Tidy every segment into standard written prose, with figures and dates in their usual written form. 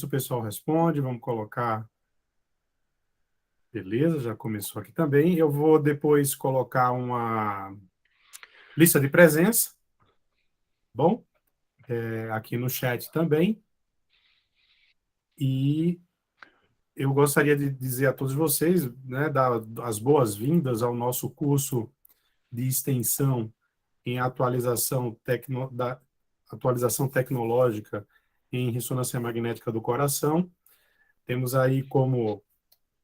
O pessoal responde, vamos colocar. Beleza, já começou aqui também. Eu vou depois colocar uma lista de presença, bom, aqui no chat também. E eu gostaria de dizer a todos vocês, né, dar as boas-vindas ao nosso curso de extensão em atualização tecnológica em ressonância magnética do coração. Temos aí como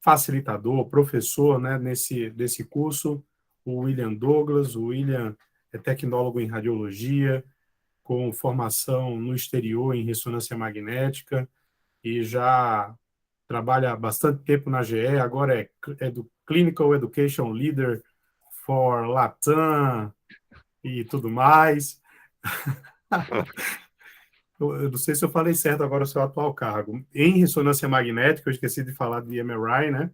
facilitador, professor, né, desse curso, o William Douglas. O William é tecnólogo em radiologia, com formação no exterior em ressonância magnética e já trabalha há bastante tempo na GE, agora é do Clinical Education Leader for Latam e tudo mais. Eu não sei se eu falei certo agora o seu atual cargo. Em ressonância magnética, eu esqueci de falar de MRI, né?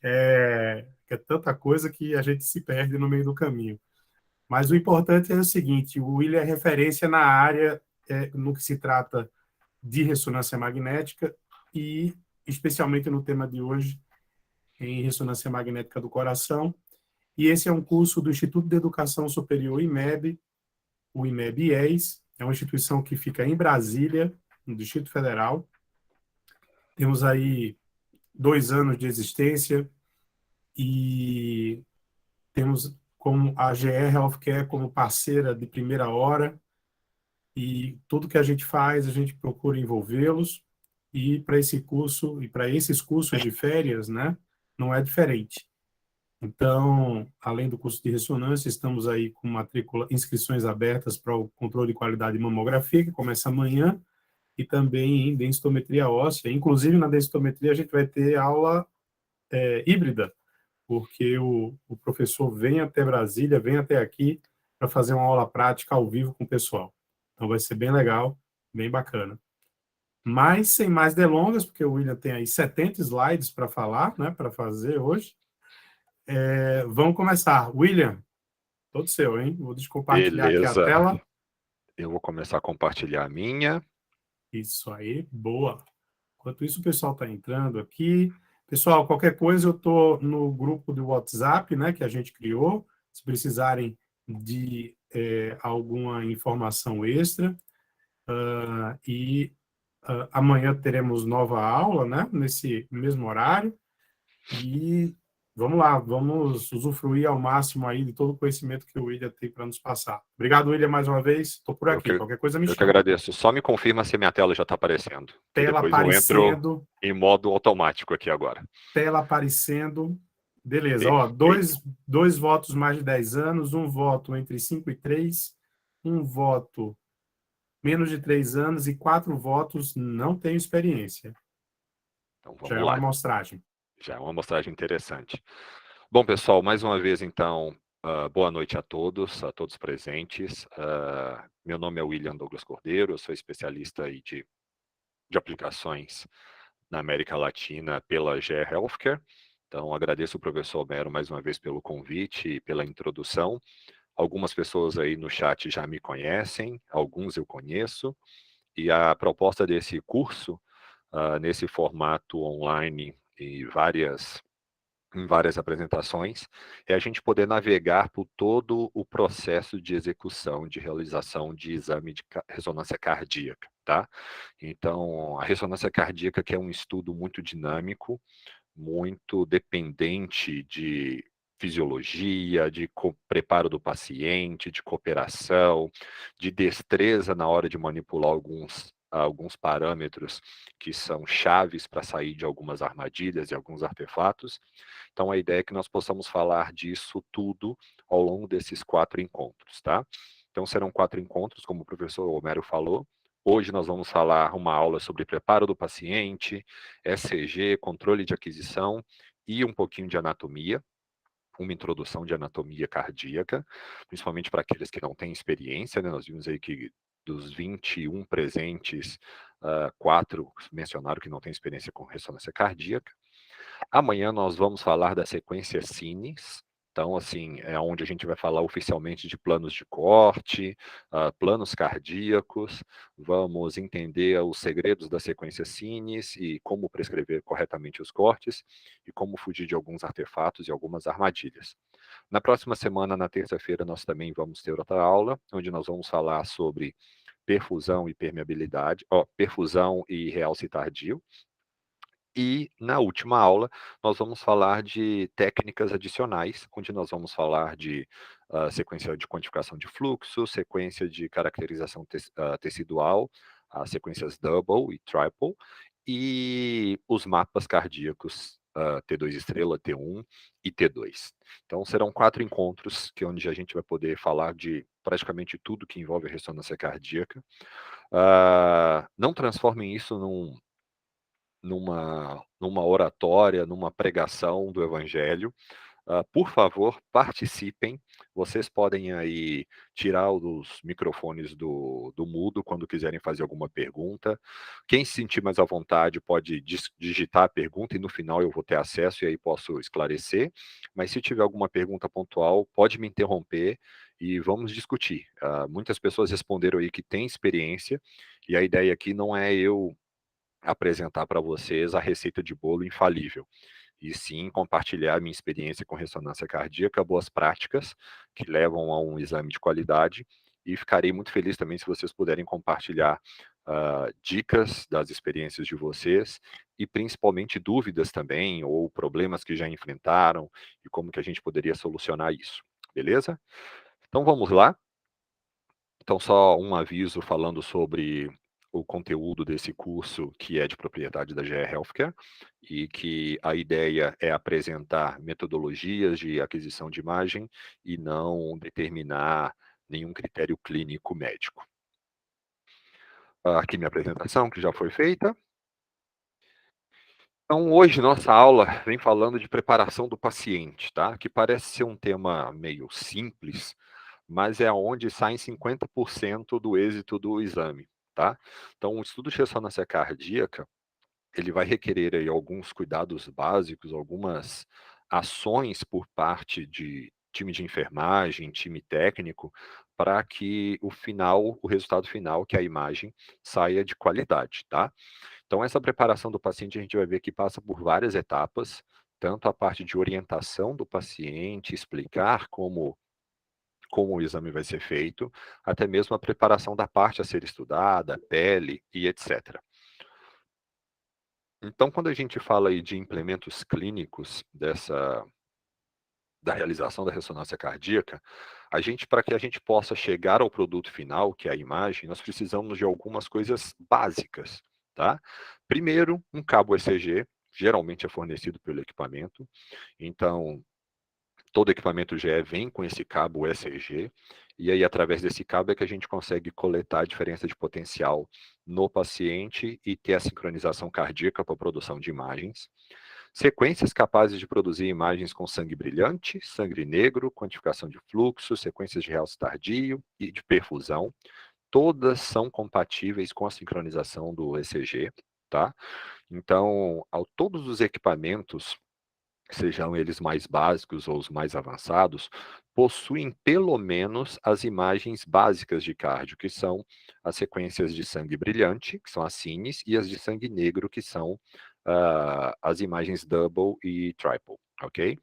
É tanta coisa que a gente se perde no meio do caminho. Mas o importante é o seguinte, o William é referência na área no que se trata de ressonância magnética e especialmente no tema de hoje, em ressonância magnética do coração. E esse é um curso do Instituto de Educação Superior IMEB, o IMEB-IES, é uma instituição que fica em Brasília, no Distrito Federal. Temos aí 2 anos de existência e temos como a GE Healthcare como parceira de primeira hora, e tudo que a gente faz, a gente procura envolvê-los, e para esse curso, e para esses cursos de férias, né, não é diferente. Então, além do curso de ressonância, estamos aí com inscrições abertas para o controle de qualidade de mamografia, que começa amanhã, e também em densitometria óssea. Inclusive, na densitometria, a gente vai ter aula híbrida, porque o professor vem até Brasília, vem até aqui para fazer uma aula prática ao vivo com o pessoal. Então vai ser bem legal, bem bacana. Mas, sem mais delongas, porque o William tem aí 70 slides para falar, né, para fazer hoje, vamos começar. William, todo seu, hein? Vou descompartilhar aqui a Beleza, tela. eu vou começar a compartilhar a minha. Isso aí, boa. Enquanto isso, o pessoal está entrando aqui. Pessoal, qualquer coisa, eu estou no grupo do WhatsApp, né, que a gente criou. Se precisarem de alguma informação extra. Amanhã teremos nova aula, né, nesse mesmo horário. E vamos lá, vamos usufruir ao máximo aí de todo o conhecimento que o William tem para nos passar. Obrigado, William, mais uma vez. Estou por Eu aqui. que, Qualquer coisa me eu que chama. agradeço. Só me confirma se minha tela já está aparecendo, que Tela depois eu entro aparecendo, em modo automático aqui agora. tela aparecendo. Beleza, ó, Perfeito. dois votos mais de 10 anos, um voto entre 5 e 3, um voto menos de 3 anos e 4 votos não tenho experiência. Então Já é vamos uma lá. amostragem. Já é uma amostragem interessante. Bom, pessoal, mais uma vez, então, boa noite a todos presentes. Meu nome é William Douglas Cordeiro, eu sou especialista aí de aplicações na América Latina pela GE Healthcare. Então, agradeço o professor Homero mais uma vez pelo convite e pela introdução. Algumas pessoas aí no chat já me conhecem, alguns eu conheço, e a proposta desse curso, nesse formato online e em várias apresentações, é a gente poder navegar por todo o processo de execução, de realização de exame de ressonância cardíaca, tá? Então, a ressonância cardíaca, que é um estudo muito dinâmico, muito dependente de fisiologia, de preparo do paciente, de cooperação, de destreza na hora de manipular alguns parâmetros que são chaves para sair de algumas armadilhas e alguns artefatos. Então, a ideia é que nós possamos falar disso tudo ao longo desses 4 encontros, tá? Então, serão 4 encontros, como o professor Homero falou. Hoje nós vamos falar uma aula sobre preparo do paciente, ECG, controle de aquisição e um pouquinho de anatomia, uma introdução de anatomia cardíaca, principalmente para aqueles que não têm experiência, né? Nós vimos aí que dos 21 presentes, 4 mencionaram que não têm experiência com ressonância cardíaca. Amanhã nós vamos falar da sequência Cines, Então, assim, é onde a gente vai falar oficialmente de planos de corte, planos cardíacos, vamos entender os segredos da sequência Cines e como prescrever corretamente os cortes e como fugir de alguns artefatos e algumas armadilhas. Na próxima semana, na terça-feira, nós também vamos ter outra aula, onde nós vamos falar sobre perfusão e permeabilidade, perfusão e realce tardio. E na última aula, nós vamos falar de técnicas adicionais, onde nós vamos falar de sequência de quantificação de fluxo, sequência de caracterização tecidual, as sequências double e triple, e os mapas cardíacos T2 estrela, T1 e T2. Então serão 4 encontros onde a gente vai poder falar de praticamente tudo que envolve a ressonância cardíaca. Não transformem isso numa oratória, numa pregação do evangelho. Por favor, participem. Vocês podem aí tirar os microfones do mudo quando quiserem fazer alguma pergunta. Quem se sentir mais à vontade pode digitar a pergunta e no final eu vou ter acesso e aí posso esclarecer. Mas se tiver alguma pergunta pontual, pode me interromper e vamos discutir. Muitas pessoas responderam aí que têm experiência e a ideia aqui não é eu apresentar para vocês a receita de bolo infalível, e sim compartilhar minha experiência com ressonância cardíaca, boas práticas que levam a um exame de qualidade, e ficarei muito feliz também se vocês puderem compartilhar dicas das experiências de vocês e principalmente dúvidas também ou problemas que já enfrentaram e como que a gente poderia solucionar isso, beleza? Então vamos lá. Então, só um aviso falando sobre o conteúdo desse curso, que é de propriedade da GE Healthcare, e que a ideia é apresentar metodologias de aquisição de imagem e não determinar nenhum critério clínico médico. Aqui minha apresentação, que já foi feita. Então, hoje nossa aula vem falando de preparação do paciente, tá? Que parece ser um tema meio simples, mas é onde saem 50% do êxito do exame, tá? Então, o estudo de ressonância cardíaca, ele vai requerer aí alguns cuidados básicos, algumas ações por parte de time de enfermagem, time técnico, para que o resultado final, que é a imagem, saia de qualidade, tá? Então, essa preparação do paciente, a gente vai ver que passa por várias etapas, tanto a parte de orientação do paciente, explicar como o exame vai ser feito, até mesmo a preparação da parte a ser estudada, pele e etc. Então, quando a gente fala aí de implementos clínicos da realização da ressonância cardíaca, para que a gente possa chegar ao produto final, que é a imagem, nós precisamos de algumas coisas básicas, tá? Primeiro, um cabo ECG, geralmente é fornecido pelo equipamento, então todo equipamento GE vem com esse cabo ECG, e aí através desse cabo é que a gente consegue coletar a diferença de potencial no paciente e ter a sincronização cardíaca para a produção de imagens. Sequências capazes de produzir imagens com sangue brilhante, sangue negro, quantificação de fluxo, sequências de realce tardio e de perfusão. Todas são compatíveis com a sincronização do ECG, tá? Então, todos os equipamentos, sejam eles mais básicos ou os mais avançados, possuem pelo menos as imagens básicas de cardio, que são as sequências de sangue brilhante, que são as cines, e as de sangue negro, que são as imagens double e triple, ok?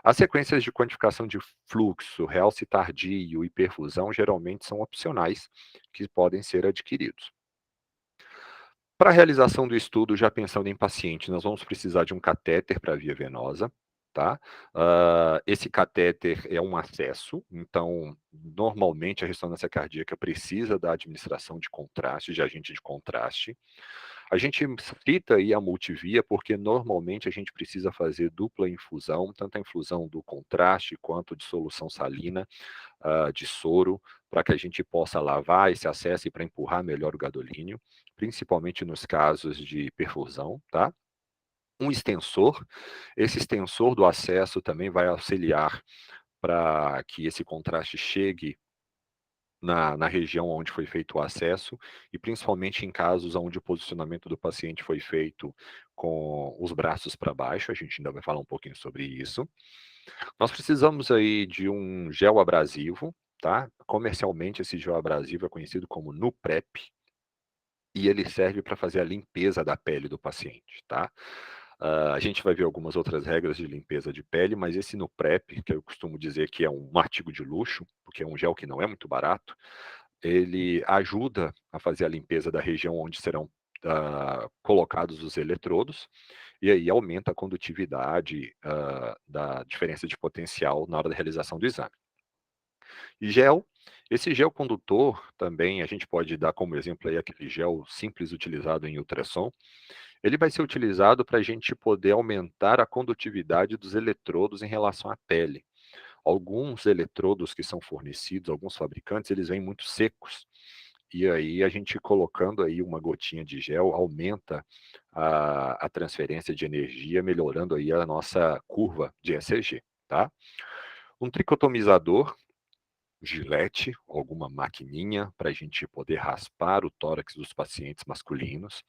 As sequências de quantificação de fluxo, realce tardio e perfusão geralmente são opcionais, que podem ser adquiridos. Para a realização do estudo, já pensando em paciente, nós vamos precisar de um catéter para a via venosa, tá? Esse catéter é um acesso, então, normalmente a ressonância cardíaca precisa da administração de contraste, de agente de contraste. A gente cita aí a multivia porque normalmente a gente precisa fazer dupla infusão, tanto a infusão do contraste quanto de solução salina, de soro, para que a gente possa lavar esse acesso e para empurrar melhor o gadolínio, principalmente nos casos de perfusão, tá? Um extensor, esse extensor do acesso também vai auxiliar para que esse contraste chegue na região onde foi feito o acesso, e principalmente em casos onde o posicionamento do paciente foi feito com os braços para baixo, a gente ainda vai falar um pouquinho sobre isso. Nós precisamos aí de um gel abrasivo, tá? Comercialmente, esse gel abrasivo é conhecido como NuPrep, e ele serve para fazer a limpeza da pele do paciente, tá? A gente vai ver algumas outras regras de limpeza de pele, mas esse NuPrep, que eu costumo dizer que é um artigo de luxo, porque é um gel que não é muito barato, ele ajuda a fazer a limpeza da região onde serão colocados os eletrodos, e aí aumenta a condutividade da diferença de potencial na hora da realização do exame. E gel, esse gel condutor também, a gente pode dar como exemplo aí aquele gel simples utilizado em ultrassom, ele vai ser utilizado para a gente poder aumentar a condutividade dos eletrodos em relação à pele. Alguns eletrodos que são fornecidos, alguns fabricantes, eles vêm muito secos. E aí a gente colocando aí uma gotinha de gel aumenta a transferência de energia, melhorando aí a nossa curva de ECG, tá? Um tricotomizador, Gillette, alguma maquininha para a gente poder raspar o tórax dos pacientes masculinos.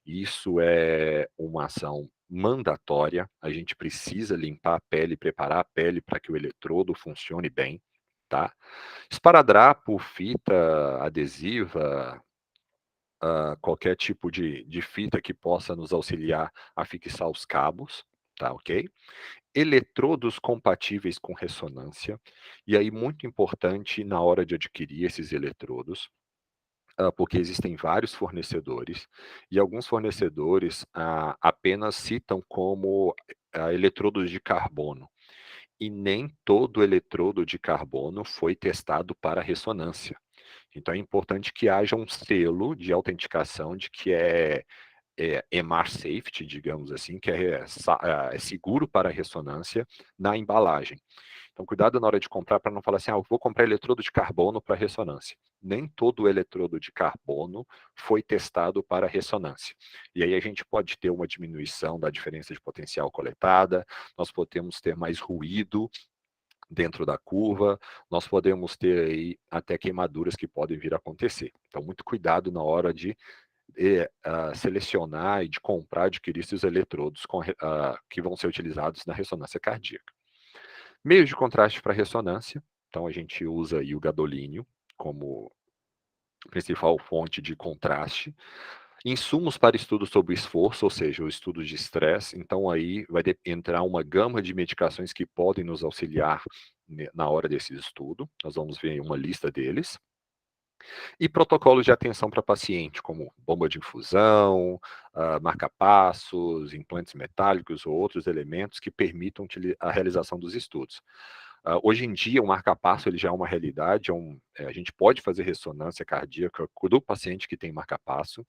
Isso é uma ação mandatória, a gente precisa limpar a pele, preparar a pele para que o eletrodo funcione bem, tá? Esparadrapo, fita adesiva, qualquer tipo de fita que possa nos auxiliar a fixar os cabos, tá ok? Eletrodos compatíveis com ressonância, e aí muito importante na hora de adquirir esses eletrodos, porque existem vários fornecedores, e alguns fornecedores apenas citam como eletrodos de carbono, e nem todo eletrodo de carbono foi testado para ressonância. Então é importante que haja um selo de autenticação de que é EMR Safety, digamos assim, que é seguro para ressonância na embalagem. Então, cuidado na hora de comprar para não falar assim, eu vou comprar eletrodo de carbono para ressonância. Nem todo eletrodo de carbono foi testado para ressonância. E aí a gente pode ter uma diminuição da diferença de potencial coletada, nós podemos ter mais ruído dentro da curva, nós podemos ter aí até queimaduras que podem vir a acontecer. Então, muito cuidado na hora de selecionar e de comprar, adquirir esses eletrodos que vão ser utilizados na ressonância cardíaca. Meios de contraste para ressonância, então a gente usa aí o gadolínio como principal fonte de contraste. Insumos para estudo sobre esforço, ou seja, o estudo de estresse, então aí vai entrar uma gama de medicações que podem nos auxiliar na hora desse estudo, nós vamos ver uma lista deles. E protocolos de atenção para paciente, como bomba de infusão, marca-passos, implantes metálicos ou outros elementos que permitam a realização dos estudos. Hoje em dia, o marca-passo ele já é uma realidade, a gente pode fazer ressonância cardíaca do paciente que tem marca-passo.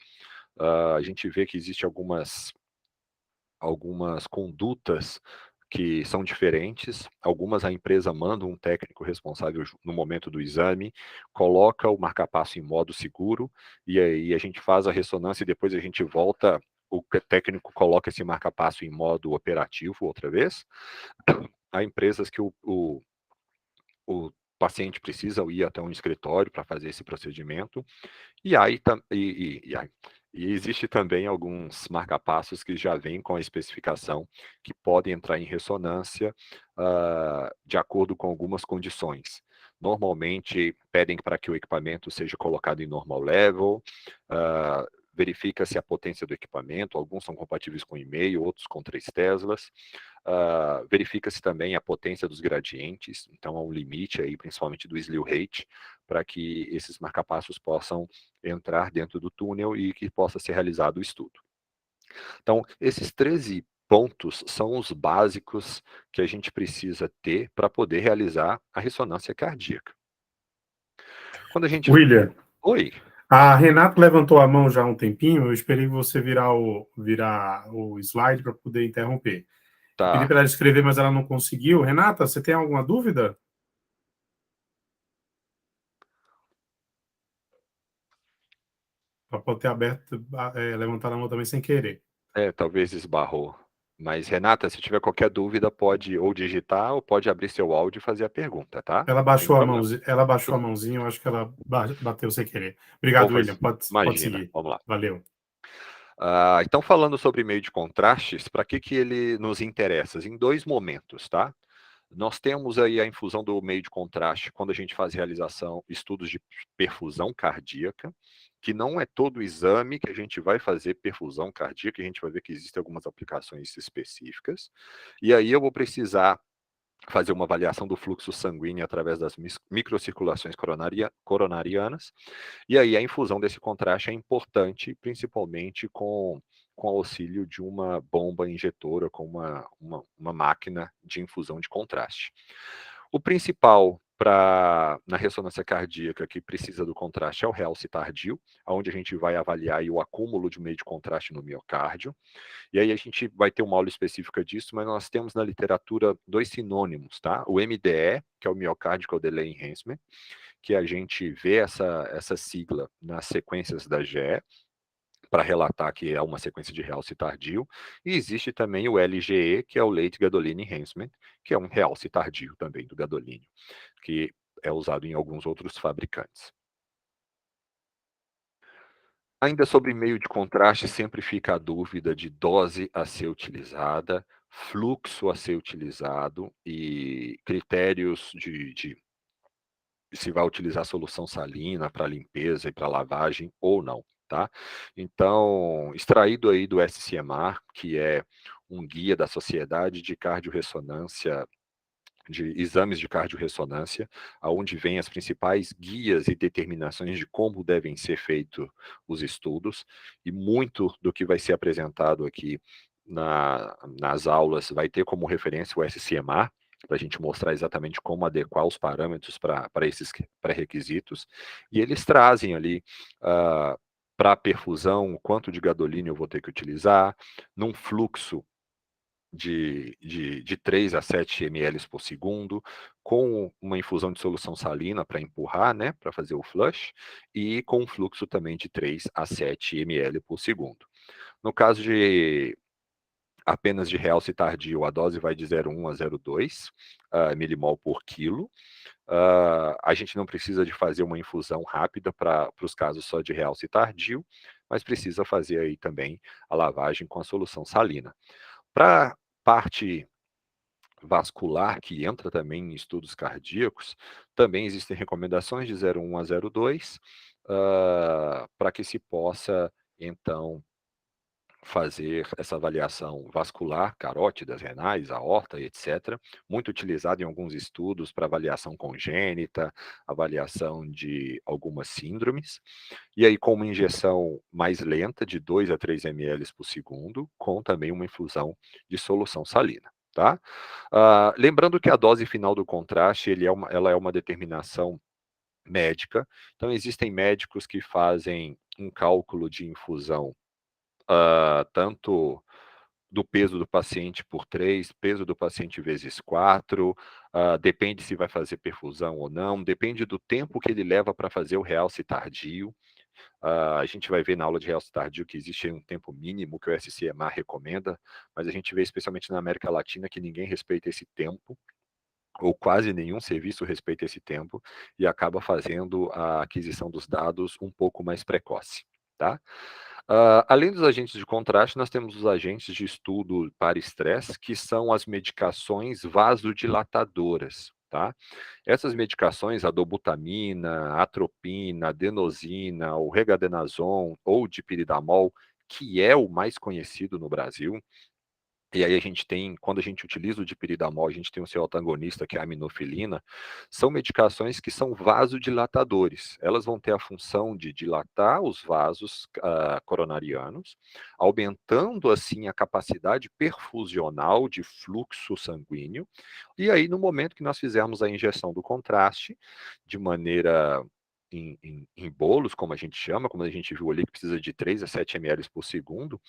A gente vê que existe algumas condutas que são diferentes, algumas a empresa manda um técnico responsável no momento do exame, coloca o marca-passo em modo seguro, e aí a gente faz a ressonância e depois a gente volta, o técnico coloca esse marca-passo em modo operativo outra vez. Há empresas que o paciente precisa ir até um escritório para fazer esse procedimento, e aí e existe também alguns marca-passos que já vêm com a especificação que podem entrar em ressonância de acordo com algumas condições. Normalmente pedem para que o equipamento seja colocado em normal level, verifica-se a potência do equipamento, alguns são compatíveis com e-mail, outros com 3 Teslas. Verifica-se também a potência dos gradientes, então há um limite aí, principalmente do slew rate, para que esses marcapassos possam entrar dentro do túnel e que possa ser realizado o estudo. Então, esses 13 pontos são os básicos que a gente precisa ter para poder realizar a ressonância cardíaca. Quando a gente... William, Oi. a Renata levantou a mão já há um tempinho, eu esperei você virar o slide para poder interromper. Tá. Pedi para ela escrever, mas ela não conseguiu. Renata, você tem alguma dúvida? Para poder ter aberto, levantar a mão também sem querer. Talvez esbarrou. Mas, Renata, se tiver qualquer dúvida, pode ou digitar ou pode abrir seu áudio e fazer a pergunta, tá? Ela Não tem baixou problema. a mãozinha, eu acho que ela bateu sem querer. Vou Obrigado, William. fazer. Pode Imagina, seguir. vamos lá. Valeu. Então, falando sobre meio de contrastes, para que ele nos interessa? Em 2 momentos, tá? Nós temos aí a infusão do meio de contraste quando a gente faz estudos de perfusão cardíaca, que não é todo exame que a gente vai fazer perfusão cardíaca, a gente vai ver que existem algumas aplicações específicas. E aí eu vou precisar fazer uma avaliação do fluxo sanguíneo através das microcirculações coronarianas, e aí a infusão desse contraste é importante, principalmente com auxílio de uma bomba injetora, com uma máquina de infusão de contraste. O principal na ressonância cardíaca que precisa do contraste é o realce tardio, onde a gente vai avaliar aí o acúmulo de meio de contraste no miocárdio. E aí a gente vai ter uma aula específica disso, mas nós temos na literatura 2 sinônimos, tá? O MDE, que é o Myocardial Delay Enhancement, que a gente vê essa sigla nas sequências da GE, para relatar que é uma sequência de realce tardio, e existe também o LGE, que é o Late Gadolinium Enhancement, que é um realce tardio também do gadolínio, que é usado em alguns outros fabricantes. Ainda sobre meio de contraste, sempre fica a dúvida de dose a ser utilizada, fluxo a ser utilizado e critérios de se vai utilizar solução salina para limpeza e para lavagem ou não, tá? Então, extraído aí do SCMR, que é um guia da Sociedade de Cardiorressonância, de exames de cardiorressonância, aonde vem as principais guias e determinações de como devem ser feitos os estudos, e muito do que vai ser apresentado aqui nas aulas vai ter como referência o SCMA, para a gente mostrar exatamente como adequar os parâmetros para esses pré-requisitos, e eles trazem ali para a perfusão, o quanto de gadolínio eu vou ter que utilizar, num fluxo de 3 a 7 ml por segundo, com uma infusão de solução salina para empurrar, né, para fazer o flush, e com um fluxo também de 3 a 7 ml por segundo. No caso de apenas de realce tardio, a dose vai de 0,1 a 0,2 milimol por quilo. A gente não precisa de fazer uma infusão rápida para os casos só de realce tardio, mas precisa fazer aí também a lavagem com a solução salina. Para parte vascular, que entra também em estudos cardíacos, também existem recomendações de 0,1 a 0,2, para que se possa, então, fazer essa avaliação vascular, carótidas, renais, aorta, etc., muito utilizado em alguns estudos para avaliação congênita, avaliação de algumas síndromes, e aí com uma injeção mais lenta, de 2 a 3 ml por segundo, com também uma infusão de solução salina. Tá? Lembrando que a dose final do contraste ela é uma determinação médica, então existem médicos que fazem um cálculo de infusão tanto do peso do paciente por 3, peso do paciente vezes 4, depende se vai fazer perfusão ou não, depende do tempo que ele leva para fazer o realce tardio. A gente vai ver na aula de realce tardio que existe um tempo mínimo que o SCMA recomenda, mas a gente vê especialmente na América Latina que ninguém respeita esse tempo, ou quase nenhum serviço respeita esse tempo, e acaba fazendo a aquisição dos dados um pouco mais precoce, tá? Além dos agentes de contraste, nós temos os agentes de estudo para estresse, que são as medicações vasodilatadoras, tá? Essas medicações, a dobutamina, a atropina, a adenosina, o regadenoson ou o dipiridamol, que é o mais conhecido no Brasil, e aí a gente tem, quando a gente utiliza o dipiridamol, a gente tem o seu antagonista, que é a aminofilina, são medicações que são vasodilatadores. Elas vão ter a função de dilatar os vasos coronarianos, aumentando assim a capacidade perfusional de fluxo sanguíneo. E aí, no momento que nós fizermos a injeção do contraste, de maneira em bolos, como a gente chama, como a gente viu ali, que precisa de 3 a 7 ml por segundo,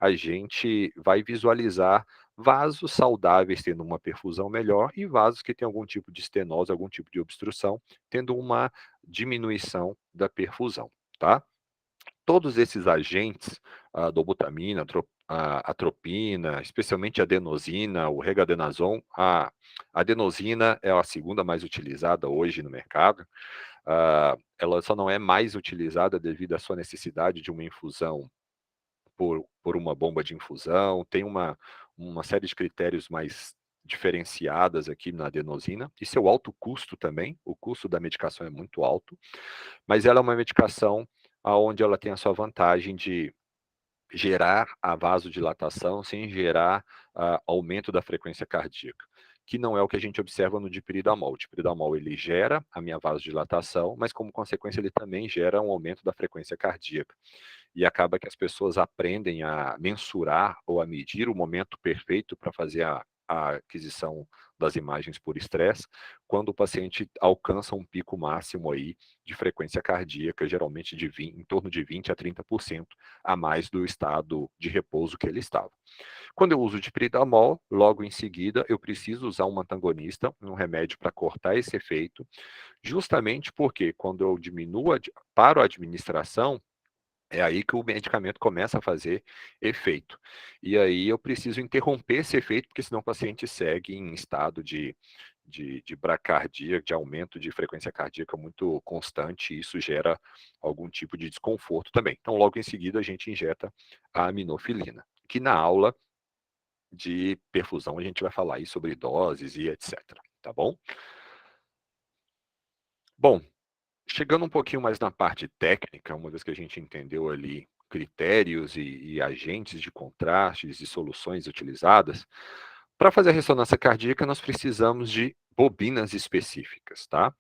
a gente vai visualizar vasos saudáveis tendo uma perfusão melhor e vasos que têm algum tipo de estenose, algum tipo de obstrução, tendo uma diminuição da perfusão, tá? Todos esses agentes, a dobutamina, a atropina, especialmente a adenosina, o regadenoson, a adenosina é a segunda mais utilizada hoje no mercado. Ela só não é mais utilizada devido à sua necessidade de uma infusão por uma bomba de infusão, tem uma série de critérios mais diferenciadas aqui na adenosina, e seu alto custo também, o custo da medicação é muito alto, mas ela é uma medicação onde ela tem a sua vantagem de gerar a vasodilatação sem gerar aumento da frequência cardíaca, que não é o que a gente observa no dipiridamol. O dipiridamol ele gera a minha vasodilatação, mas como consequência ele também gera um aumento da frequência cardíaca. E acaba que as pessoas aprendem a mensurar ou a medir o momento perfeito para fazer a aquisição das imagens por estresse, quando o paciente alcança um pico máximo aí de frequência cardíaca, geralmente em torno de 20 a 30% a mais do estado de repouso que ele estava. Quando eu uso dipiridamol, logo em seguida eu preciso usar um antagonista, um remédio para cortar esse efeito, justamente porque quando eu paro a administração, é aí que o medicamento começa a fazer efeito. E aí eu preciso interromper esse efeito, porque senão o paciente segue em estado de braquicardia, de aumento de frequência cardíaca muito constante, e isso gera algum tipo de desconforto também. Então, logo em seguida, a gente injeta a aminofilina, que na aula de perfusão a gente vai falar aí sobre doses e etc. Tá bom? Bom, chegando um pouquinho mais na parte técnica, uma vez que a gente entendeu ali critérios e agentes de contrastes e soluções utilizadas, para fazer a ressonância cardíaca nós precisamos de bobinas específicas, tá?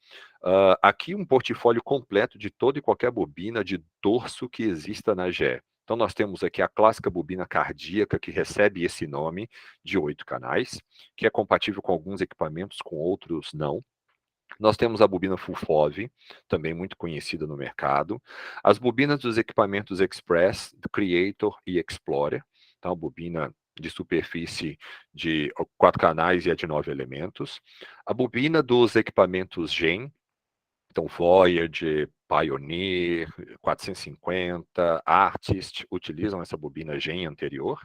Aqui um portfólio completo de toda e qualquer bobina de dorso que exista na GE. Então nós temos aqui a clássica bobina cardíaca, que recebe esse nome, de 8 canais, que é compatível com alguns equipamentos, com outros não. Nós temos a bobina FUFOV, também muito conhecida no mercado. As bobinas dos equipamentos Express, Creator e Explorer, tá? Uma bobina de superfície de 4 canais e a de 9 elementos. A bobina dos equipamentos GEM, então Voyager, Pioneer, 450, Artist, utilizam essa bobina GEM anterior.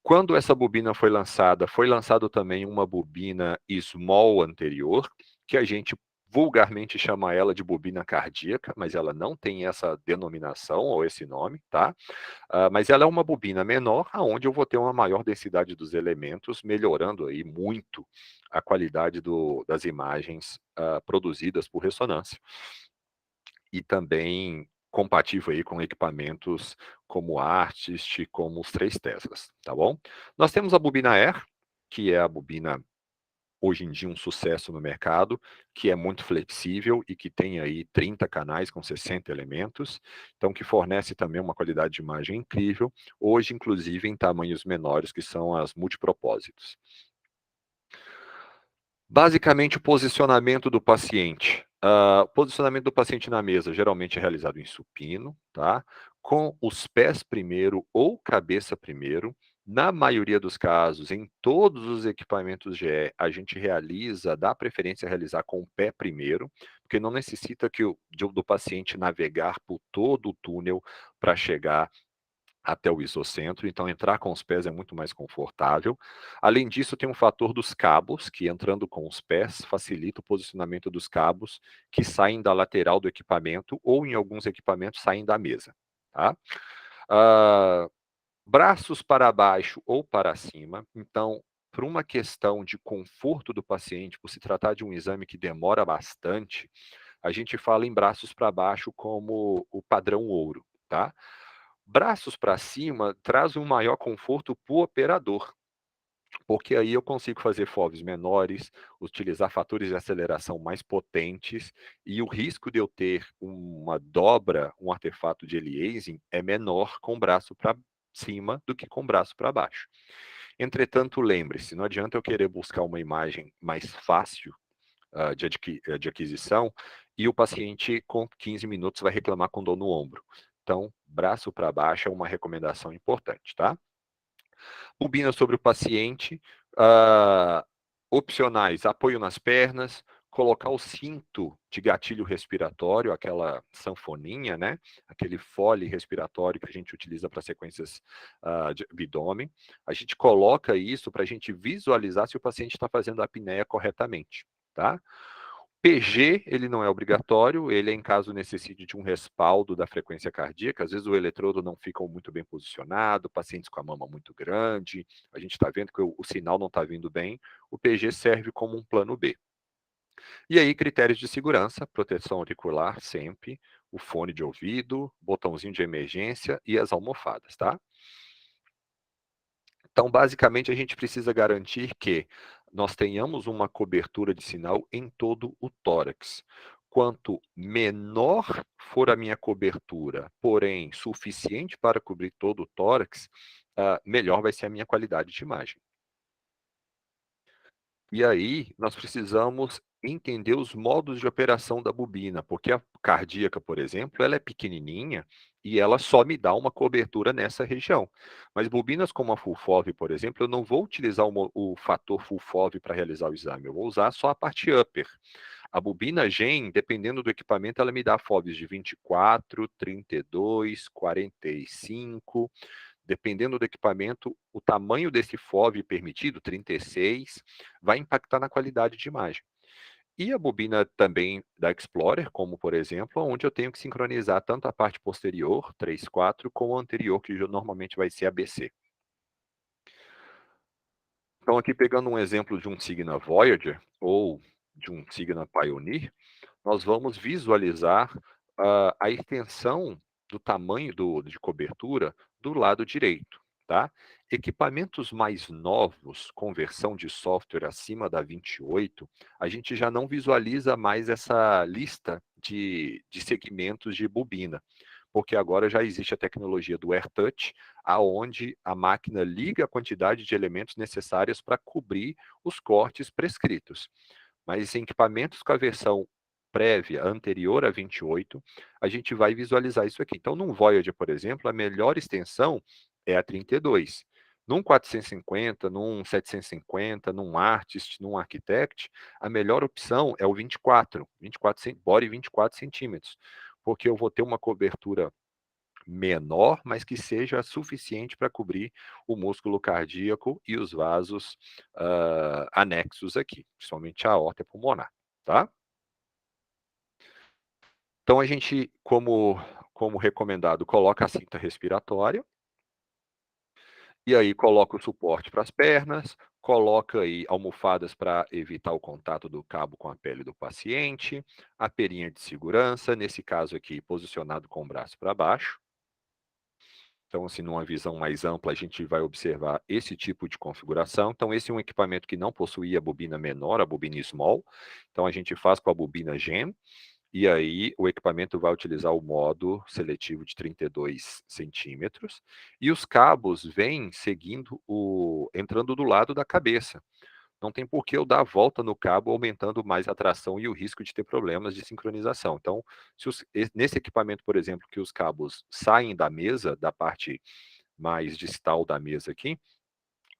Quando essa bobina foi lançado também uma bobina Small anterior, que a gente vulgarmente chama ela de bobina cardíaca, mas ela não tem essa denominação ou esse nome, tá? Mas ela é uma bobina menor, aonde eu vou ter uma maior densidade dos elementos, melhorando aí muito a qualidade das imagens produzidas por ressonância. E também compatível aí com equipamentos como Artist, como os 3 Teslas, tá bom? Nós temos a bobina Air, que é a bobina hoje em dia um sucesso no mercado, que é muito flexível e que tem aí 30 canais com 60 elementos, então que fornece também uma qualidade de imagem incrível, hoje inclusive em tamanhos menores, que são as multipropósitos. Basicamente, o posicionamento do paciente. O posicionamento do paciente na mesa geralmente é realizado em supino, tá? Com os pés primeiro ou cabeça primeiro. Na maioria dos casos, em todos os equipamentos GE, a gente dá preferência a realizar com o pé primeiro, porque não necessita do paciente navegar por todo o túnel para chegar até o isocentro, então entrar com os pés é muito mais confortável. Além disso, tem um fator dos cabos, que entrando com os pés facilita o posicionamento dos cabos que saem da lateral do equipamento ou em alguns equipamentos saem da mesa. Tá? Braços para baixo ou para cima, então, por uma questão de conforto do paciente, por se tratar de um exame que demora bastante, a gente fala em braços para baixo como o padrão ouro, tá? Braços para cima traz um maior conforto para o operador, porque aí eu consigo fazer FOVs menores, utilizar fatores de aceleração mais potentes, e o risco de eu ter uma dobra, um artefato de aliasing, é menor com o braço para cima do que com o braço para baixo. Entretanto, lembre-se, não adianta eu querer buscar uma imagem mais fácil de aquisição, e o paciente com 15 minutos vai reclamar com dor no ombro. Então, braço para baixo é uma recomendação importante, tá? Bobina sobre o paciente, opcionais, apoio nas pernas, colocar o cinto de gatilho respiratório, aquela sanfoninha, né? Aquele fole respiratório que a gente utiliza para sequências de abdômen. A gente coloca isso para a gente visualizar se o paciente está fazendo a apneia corretamente, tá? PG, ele não é obrigatório, ele é em caso necessite de um respaldo da frequência cardíaca, às vezes o eletrodo não fica muito bem posicionado, pacientes com a mama muito grande, a gente está vendo que o sinal não está vindo bem, o PG serve como um plano B. E aí, critérios de segurança, proteção auricular sempre, o fone de ouvido, botãozinho de emergência e as almofadas, tá? Então, basicamente, a gente precisa garantir que nós tenhamos uma cobertura de sinal em todo o tórax. Quanto menor for a minha cobertura, porém suficiente para cobrir todo o tórax, melhor vai ser a minha qualidade de imagem. E aí, nós precisamos entender os modos de operação da bobina, porque a cardíaca, por exemplo, ela é pequenininha e ela só me dá uma cobertura nessa região. Mas bobinas como a FULFOV, por exemplo, eu não vou utilizar o fator FULFOV para realizar o exame, eu vou usar só a parte upper. A bobina GEM, dependendo do equipamento, ela me dá FOVs de 24, 32, 45. Dependendo do equipamento, o tamanho desse FOV permitido, 36, vai impactar na qualidade de imagem. E a bobina também da Explorer, como por exemplo, onde eu tenho que sincronizar tanto a parte posterior, 3/4, como a anterior, que normalmente vai ser ABC. Então, aqui pegando um exemplo de um Cigna Voyager ou de um Cigna Pioneer, nós vamos visualizar a extensão do tamanho de cobertura do lado direito, tá? Equipamentos mais novos, com versão de software acima da 28, a gente já não visualiza mais essa lista de segmentos de bobina, porque agora já existe a tecnologia do AirTouch, aonde a máquina liga a quantidade de elementos necessários para cobrir os cortes prescritos. Mas em equipamentos com a versão prévia, anterior a 28, a gente vai visualizar isso aqui. Então, num Voyager, por exemplo, a melhor extensão é a 32. Num 450, num 750, num Artist, num Architect, a melhor opção é o 24, body 24 centímetros, porque eu vou ter uma cobertura menor, mas que seja suficiente para cobrir o músculo cardíaco e os vasos anexos aqui, principalmente a aorta pulmonar, tá? Então a gente, como recomendado, coloca a cinta respiratória, e aí coloca o suporte para as pernas, coloca aí almofadas para evitar o contato do cabo com a pele do paciente, a perinha de segurança, nesse caso aqui posicionado com o braço para baixo. Então, assim, numa visão mais ampla, a gente vai observar esse tipo de configuração. Então, esse é um equipamento que não possuía a bobina menor, a bobina small. Então, a gente faz com a bobina GEM, e aí o equipamento vai utilizar o modo seletivo de 32 centímetros, e os cabos vêm seguindo entrando do lado da cabeça. Não tem por que eu dar a volta no cabo, aumentando mais a tração e o risco de ter problemas de sincronização. Então, nesse equipamento, por exemplo, que os cabos saem da mesa, da parte mais distal da mesa aqui,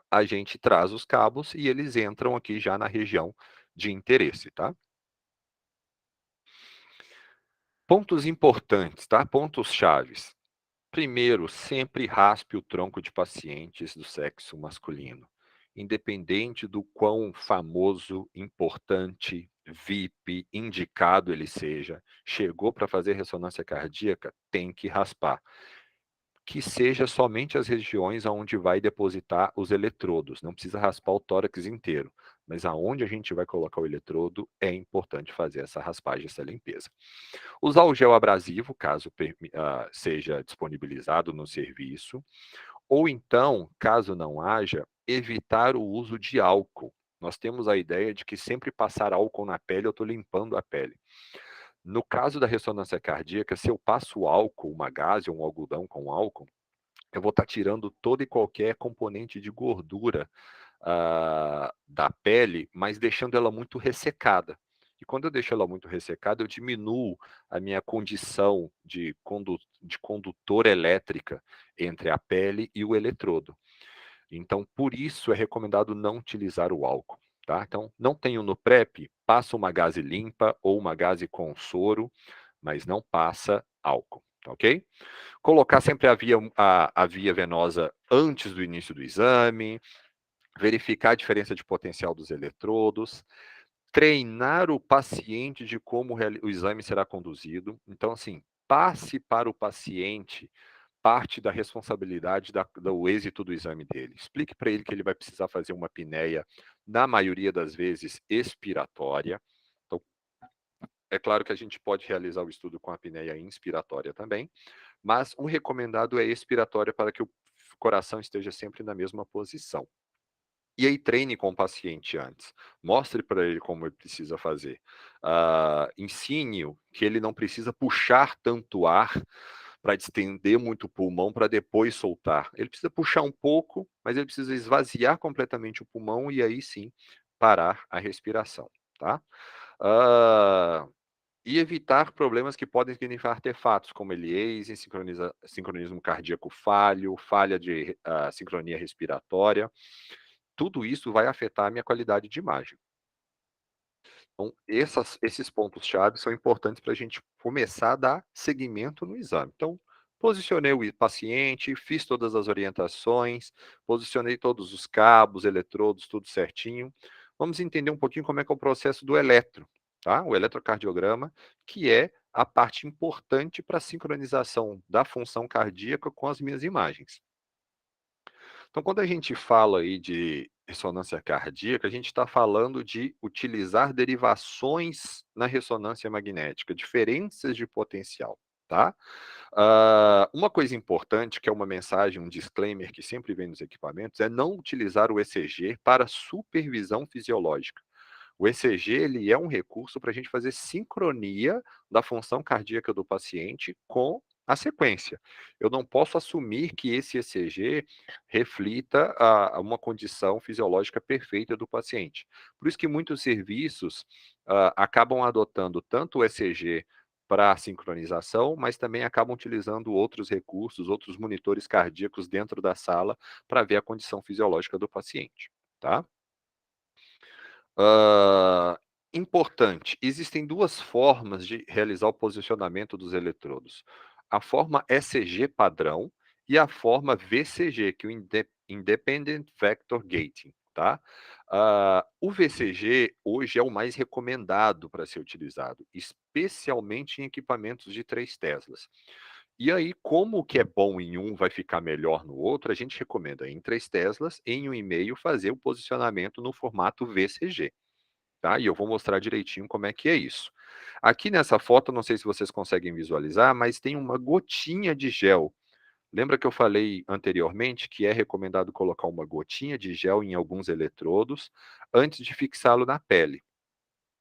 a gente traz os cabos e eles entram aqui já na região de interesse, tá? Pontos importantes, tá? Pontos chaves. Primeiro, sempre raspe o tronco de pacientes do sexo masculino. Independente do quão famoso, importante, VIP, indicado ele seja, chegou para fazer ressonância cardíaca, tem que raspar. Que seja somente as regiões onde vai depositar os eletrodos, não precisa raspar o tórax inteiro, mas aonde a gente vai colocar o eletrodo, é importante fazer essa raspagem, essa limpeza. Usar o gel abrasivo, caso seja disponibilizado no serviço, ou então, caso não haja, evitar o uso de álcool. Nós temos a ideia de que sempre passar álcool na pele, eu estou limpando a pele. No caso da ressonância cardíaca, se eu passo álcool, uma gaze ou um algodão com álcool, eu vou estar tirando todo e qualquer componente de gordura da pele, mas deixando ela muito ressecada. E quando eu deixo ela muito ressecada, eu diminuo a minha condição de condutor elétrica entre a pele e o eletrodo. Então, por isso é recomendado não utilizar o álcool. Tá? Então, não tenho no PrEP, passa uma gaze limpa ou uma gaze com soro, mas não passa álcool, tá ok? Colocar sempre a via venosa antes do início do exame, verificar a diferença de potencial dos eletrodos, treinar o paciente de como o exame será conduzido. Então, assim, passe para o paciente parte da responsabilidade do êxito do exame dele. Explique para ele que ele vai precisar fazer uma apneia, na maioria das vezes, expiratória. Então, é claro que a gente pode realizar o estudo com a apneia inspiratória também, mas o recomendado é expiratória para que o coração esteja sempre na mesma posição. E aí treine com o paciente antes, mostre para ele como ele precisa fazer. Ensine-o que ele não precisa puxar tanto ar para distender muito o pulmão para depois soltar. Ele precisa puxar um pouco, mas ele precisa esvaziar completamente o pulmão e aí sim parar a respiração, tá? Ah, e evitar problemas que podem significar artefatos, como Eliase, sincronismo cardíaco falho, falha de sincronia respiratória. Tudo isso vai afetar a minha qualidade de imagem. Então, esses pontos-chave são importantes para a gente começar a dar seguimento no exame. Então, posicionei o paciente, fiz todas as orientações, posicionei todos os cabos, eletrodos, tudo certinho. Vamos entender um pouquinho como é que é o processo do eletro, tá? O eletrocardiograma, que é a parte importante para a sincronização da função cardíaca com as minhas imagens. Então, quando a gente fala aí de ressonância cardíaca, a gente está falando de utilizar derivações na ressonância magnética, diferenças de potencial, tá? Uma coisa importante, que é uma mensagem, um disclaimer que sempre vem nos equipamentos, é não utilizar o ECG para supervisão fisiológica. O ECG ele é um recurso para a gente fazer sincronia da função cardíaca do paciente com a sequência. Eu não posso assumir que esse ECG reflita uma condição fisiológica perfeita do paciente. Por isso que muitos serviços acabam adotando tanto o ECG para sincronização, mas também acabam utilizando outros recursos, outros monitores cardíacos dentro da sala para ver a condição fisiológica do paciente, tá? Hã, Importante, existem 2 formas de realizar o posicionamento dos eletrodos. A forma ECG padrão e a forma VCG, que é o Independent Vector Gating, tá. O VCG hoje é o mais recomendado para ser utilizado, especialmente em equipamentos de 3 teslas. E aí, como o que é bom em um vai ficar melhor no outro, a gente recomenda em 3 teslas, em 1,5 fazer o posicionamento no formato VCG. Tá? E eu vou mostrar direitinho como é que é isso. Aqui nessa foto, não sei se vocês conseguem visualizar, mas tem uma gotinha de gel. Lembra que eu falei anteriormente que é recomendado colocar uma gotinha de gel em alguns eletrodos antes de fixá-lo na pele,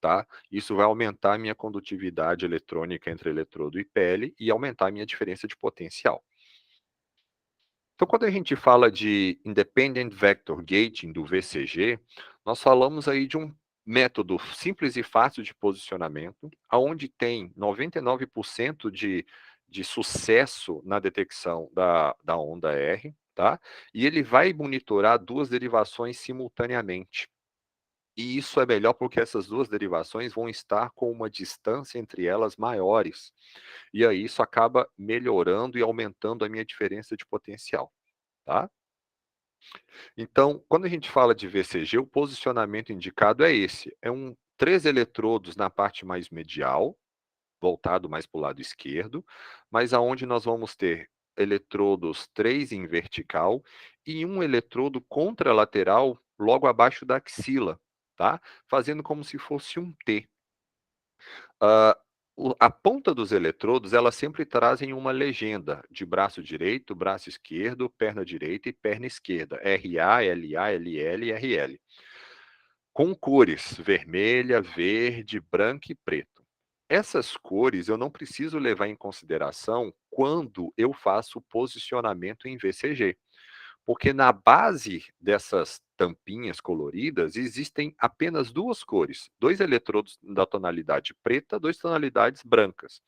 tá? Isso vai aumentar a minha condutividade eletrônica entre eletrodo e pele e aumentar a minha diferença de potencial. Então, quando a gente fala de Independent Vector Gating, do VCG, nós falamos aí de um método simples e fácil de posicionamento, aonde tem 99% de sucesso na detecção da onda R, tá? E ele vai monitorar 2 derivações simultaneamente. E isso é melhor porque essas 2 derivações vão estar com uma distância entre elas maiores. E aí isso acaba melhorando e aumentando a minha diferença de potencial, tá? Então, quando a gente fala de VCG, o posicionamento indicado é esse: é 3 eletrodos na parte mais medial, voltado mais para o lado esquerdo, mas aonde nós vamos ter eletrodos 3 em vertical e um eletrodo contralateral logo abaixo da axila, tá? Fazendo como se fosse um T. Ah, a ponta dos eletrodos, elas sempre trazem uma legenda de braço direito, braço esquerdo, perna direita e perna esquerda, RA, LA, LL e RL. Com cores vermelha, verde, branco e preto. Essas cores eu não preciso levar em consideração quando eu faço o posicionamento em VCG. Porque na base dessas tampinhas coloridas existem apenas 2 cores, 2 eletrodos da tonalidade preta, 2 tonalidades brancas.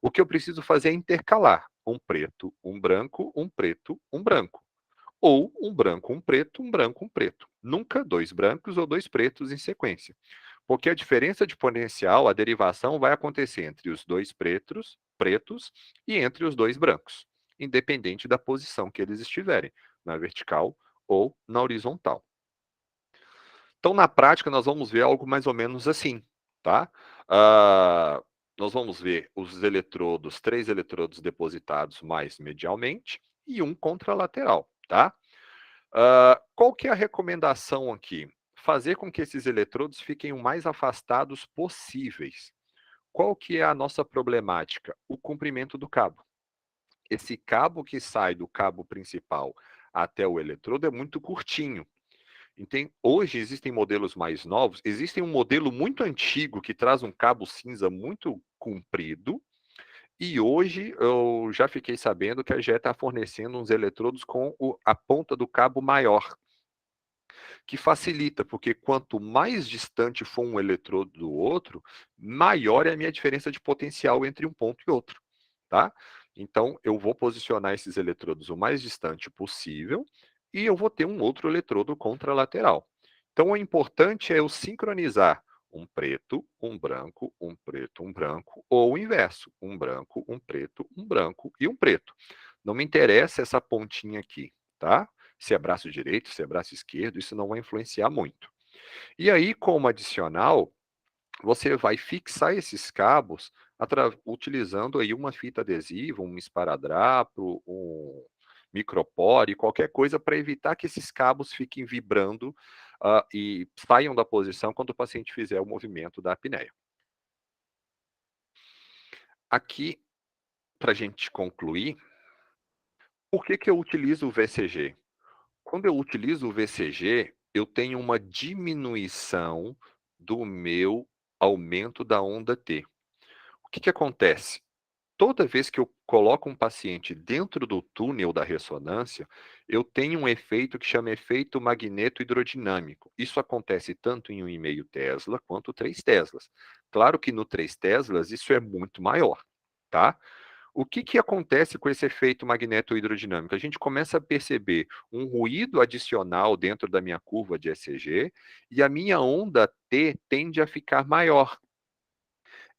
O que eu preciso fazer é intercalar um preto, um branco, um preto, um branco. Ou um branco, um preto, um branco, um preto. Nunca 2 brancos ou 2 pretos em sequência. Porque a diferença de potencial, a derivação, vai acontecer entre os 2 pretos e entre os 2 brancos, independente da posição que eles estiverem, na vertical ou na horizontal. Então, na prática, nós vamos ver algo mais ou menos assim, tá? Ah, nós vamos ver os eletrodos, 3 eletrodos depositados mais medialmente e um contralateral, tá? Qual que é a recomendação aqui? Fazer com que esses eletrodos fiquem o mais afastados possíveis. Qual que é a nossa problemática? O comprimento do cabo. Esse cabo que sai do cabo principal até o eletrodo é muito curtinho. Então, hoje existem modelos mais novos, existe um modelo muito antigo que traz um cabo cinza muito comprido, e hoje eu já fiquei sabendo que a GE está fornecendo uns eletrodos com a ponta do cabo maior, que facilita, porque quanto mais distante for um eletrodo do outro, maior é a minha diferença de potencial entre um ponto e outro, tá? Então, eu vou posicionar esses eletrodos o mais distante possível e eu vou ter um outro eletrodo contralateral. Então, o importante é eu sincronizar um preto, um branco, um preto, um branco, ou o inverso, um branco, um preto, um branco e um preto. Não me interessa essa pontinha aqui, tá? Se é braço direito, se é braço esquerdo, isso não vai influenciar muito. E aí, como adicional, você vai fixar esses cabos utilizando aí uma fita adesiva, um esparadrapo, um micropore, qualquer coisa para evitar que esses cabos fiquem vibrando e saiam da posição quando o paciente fizer o movimento da apneia. Aqui, para a gente concluir, por que eu utilizo o VCG? Quando eu utilizo o VCG, eu tenho uma diminuição do meu aumento da onda T. O que acontece? Toda vez que eu coloco um paciente dentro do túnel da ressonância, eu tenho um efeito que chama efeito magneto-hidrodinâmico. Isso acontece tanto em 1,5 Tesla quanto 3 Teslas. Claro que no 3 Teslas isso é muito maior, tá? O que acontece com esse efeito magneto-hidrodinâmico? A gente começa a perceber um ruído adicional dentro da minha curva de ECG e a minha onda T tende a ficar maior.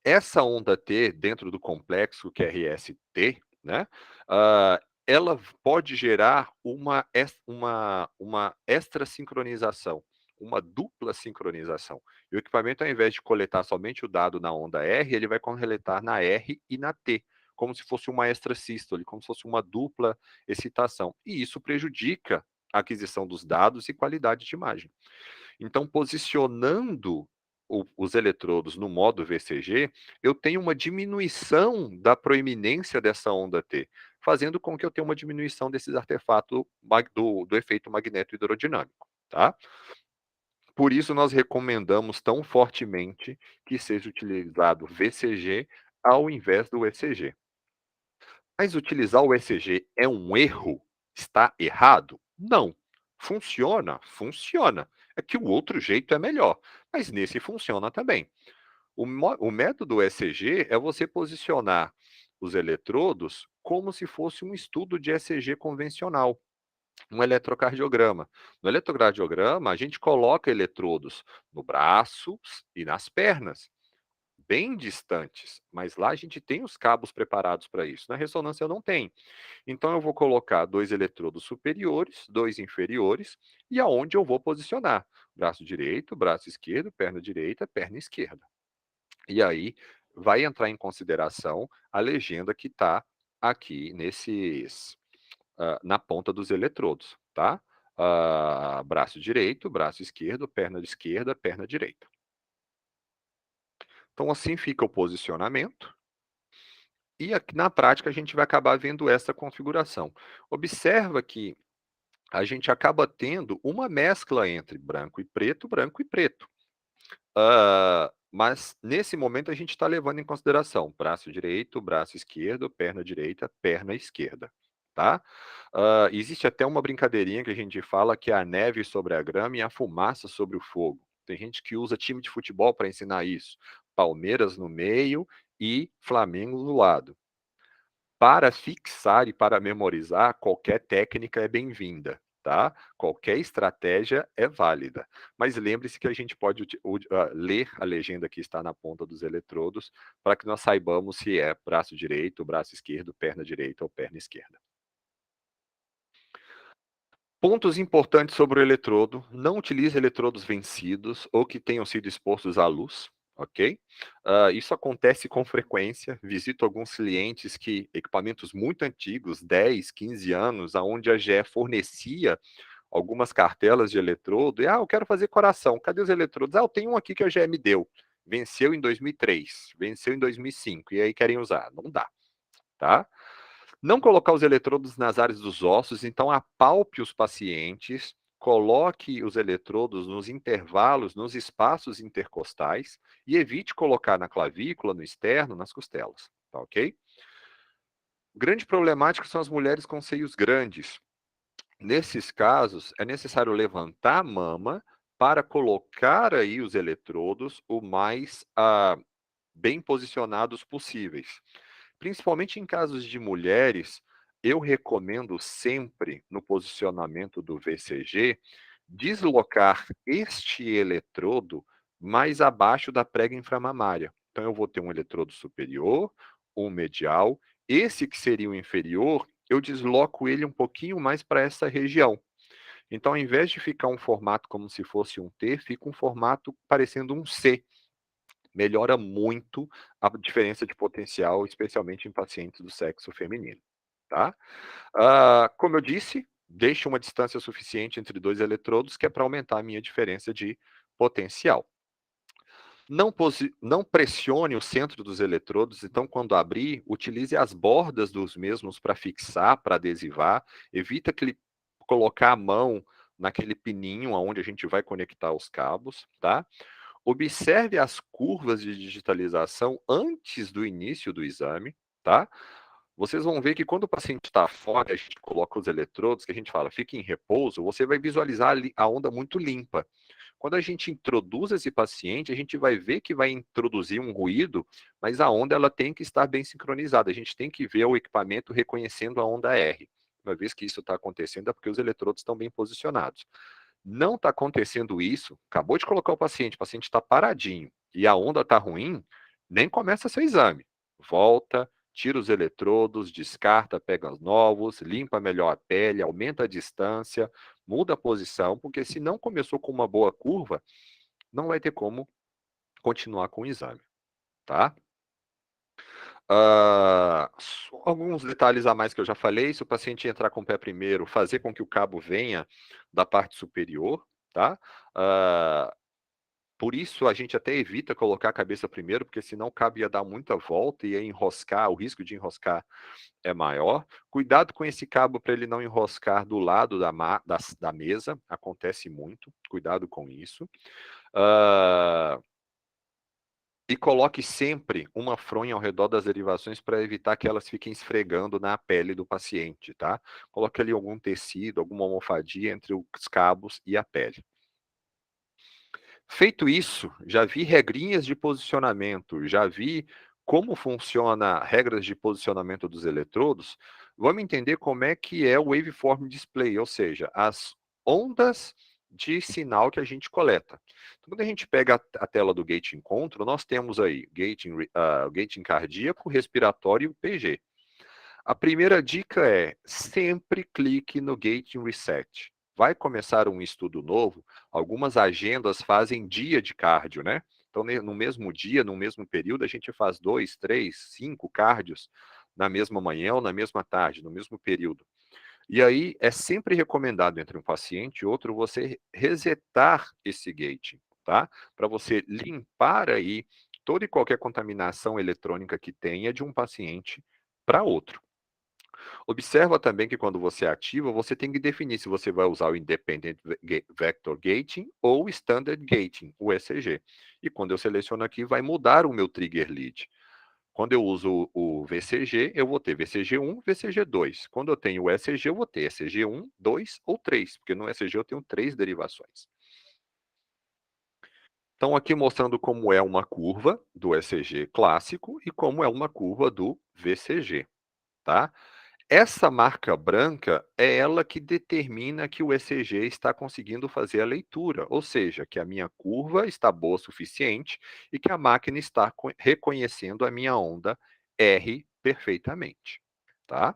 Essa onda T, dentro do complexo QRS-T, né, ela pode gerar uma extra sincronização, uma dupla sincronização. E o equipamento, ao invés de coletar somente o dado na onda R, ele vai coletar na R e na T, como se fosse uma extra sístole, como se fosse uma dupla excitação. E isso prejudica a aquisição dos dados e qualidade de imagem. Então, posicionando os eletrodos no modo VCG, eu tenho uma diminuição da proeminência dessa onda T, fazendo com que eu tenha uma diminuição desses artefatos do efeito magneto-hidrodinâmico, tá? Por isso, nós recomendamos tão fortemente que seja utilizado VCG ao invés do ECG. Mas utilizar o ECG é um erro? Está errado? Não. Funciona? Funciona. É que o outro jeito é melhor, mas nesse funciona também. O método ECG é você posicionar os eletrodos como se fosse um estudo de ECG convencional, um eletrocardiograma. No eletrocardiograma, a gente coloca eletrodos no braço e nas pernas bem distantes, mas lá a gente tem os cabos preparados para isso. Na ressonância não tem. Então eu vou colocar 2 eletrodos superiores, 2 inferiores, e aonde eu vou posicionar? Braço direito, braço esquerdo, perna direita, perna esquerda. E aí vai entrar em consideração a legenda que está aqui na ponta dos eletrodos, tá? Braço direito, braço esquerdo, perna direita. Então assim fica o posicionamento. E aqui na prática a gente vai acabar vendo essa configuração. Observa que a gente acaba tendo uma mescla entre branco e preto, branco e preto. Mas nesse momento a gente está levando em consideração braço direito, braço esquerdo, perna direita, perna esquerda, tá? Existe até uma brincadeirinha que a gente fala que é a neve sobre a grama e a fumaça sobre o fogo. Tem gente que usa time de futebol para ensinar isso. Palmeiras no meio e Flamengo do lado. Para fixar e para memorizar, qualquer técnica é bem-vinda, tá? Qualquer estratégia é válida. Mas lembre-se que a gente pode ler a legenda que está na ponta dos eletrodos para que nós saibamos se é braço direito, braço esquerdo, perna direita ou perna esquerda. Pontos importantes sobre o eletrodo: não utilize eletrodos vencidos ou que tenham sido expostos à luz, ok? Isso acontece com frequência. Visito alguns clientes que equipamentos muito antigos, 10, 15 anos, aonde a GE fornecia algumas cartelas de eletrodo, e eu quero fazer coração, cadê os eletrodos? Eu tenho um aqui que a GE me deu, venceu em 2003, venceu em 2005, e aí querem usar. Não dá, tá? Não colocar os eletrodos nas áreas dos ossos, então apalpe os pacientes, coloque os eletrodos nos intervalos, nos espaços intercostais e evite colocar na clavícula, no externo, nas costelas, tá ok? Grande problemática são as mulheres com seios grandes. Nesses casos, é necessário levantar a mama para colocar aí os eletrodos o mais bem posicionados possíveis. Principalmente em casos de mulheres, eu recomendo sempre, no posicionamento do VCG, deslocar este eletrodo mais abaixo da prega inframamária. Então, eu vou ter um eletrodo superior, um medial. Esse que seria o inferior, eu desloco ele um pouquinho mais para essa região. Então, ao invés de ficar um formato como se fosse um T, fica um formato parecendo um C. Melhora muito a diferença de potencial, especialmente em pacientes do sexo feminino, tá? Como eu disse, deixe uma distância suficiente entre 2 eletrodos, que é para aumentar a minha diferença de potencial. Não pressione o centro dos eletrodos, então quando abrir, utilize as bordas dos mesmos para fixar, para adesivar, evita colocar a mão naquele pininho aonde a gente vai conectar os cabos, tá? Observe as curvas de digitalização antes do início do exame, tá? Vocês vão ver que quando o paciente está fora, a gente coloca os eletrodos, que a gente fala, fique em repouso, você vai visualizar a onda muito limpa. Quando a gente introduz esse paciente, a gente vai ver que vai introduzir um ruído, mas a onda ela tem que estar bem sincronizada. A gente tem que ver o equipamento reconhecendo a onda R. Uma vez que isso está acontecendo, é porque os eletrodos estão bem posicionados. Não está acontecendo isso, acabou de colocar o paciente está paradinho e a onda está ruim, nem começa seu exame. Volta, tira os eletrodos, descarta, pega os novos, limpa melhor a pele, aumenta a distância, muda a posição, porque se não começou com uma boa curva, não vai ter como continuar com o exame, tá? Alguns detalhes a mais que eu já falei: se o paciente entrar com o pé primeiro, fazer com que o cabo venha da parte superior, tá? Ah, por isso a gente até evita colocar a cabeça primeiro, porque senão o cabo ia dar muita volta e ia enroscar, o risco de enroscar é maior. Cuidado com esse cabo para ele não enroscar do lado da mesa, acontece muito, cuidado com isso. E coloque sempre uma fronha ao redor das derivações para evitar que elas fiquem esfregando na pele do paciente, tá? Coloque ali algum tecido, alguma almofadinha entre os cabos e a pele. Feito isso, já vi regrinhas de posicionamento, já vi como funciona regras de posicionamento dos eletrodos. Vamos entender como é que é o waveform display, ou seja, as ondas de sinal que a gente coleta. Então, quando a gente pega a tela do gating control, nós temos aí gating cardíaco, respiratório e PG. A primeira dica é: sempre clique no gating reset. Vai começar um estudo novo, algumas agendas fazem dia de cardio, né? Então, no mesmo dia, no mesmo período, a gente faz 2, 3, 5 cardios na mesma manhã ou na mesma tarde, no mesmo período. E aí, é sempre recomendado entre um paciente e outro você resetar esse gating, tá? Para você limpar aí toda e qualquer contaminação eletrônica que tenha de um paciente para outro. Observa também que quando você ativa, você tem que definir se você vai usar o Independent Vector Gating ou o Standard Gating, o ECG. E quando eu seleciono aqui, vai mudar o meu trigger lead. Quando eu uso o VCG, eu vou ter VCG1, VCG2. Quando eu tenho o ECG, eu vou ter ECG1, 2 ou 3, porque no ECG eu tenho 3 derivações. Então, aqui mostrando como é uma curva do ECG clássico e como é uma curva do VCG, tá? Essa marca branca é ela que determina que o ECG está conseguindo fazer a leitura, ou seja, que a minha curva está boa o suficiente e que a máquina está reconhecendo a minha onda R perfeitamente, tá?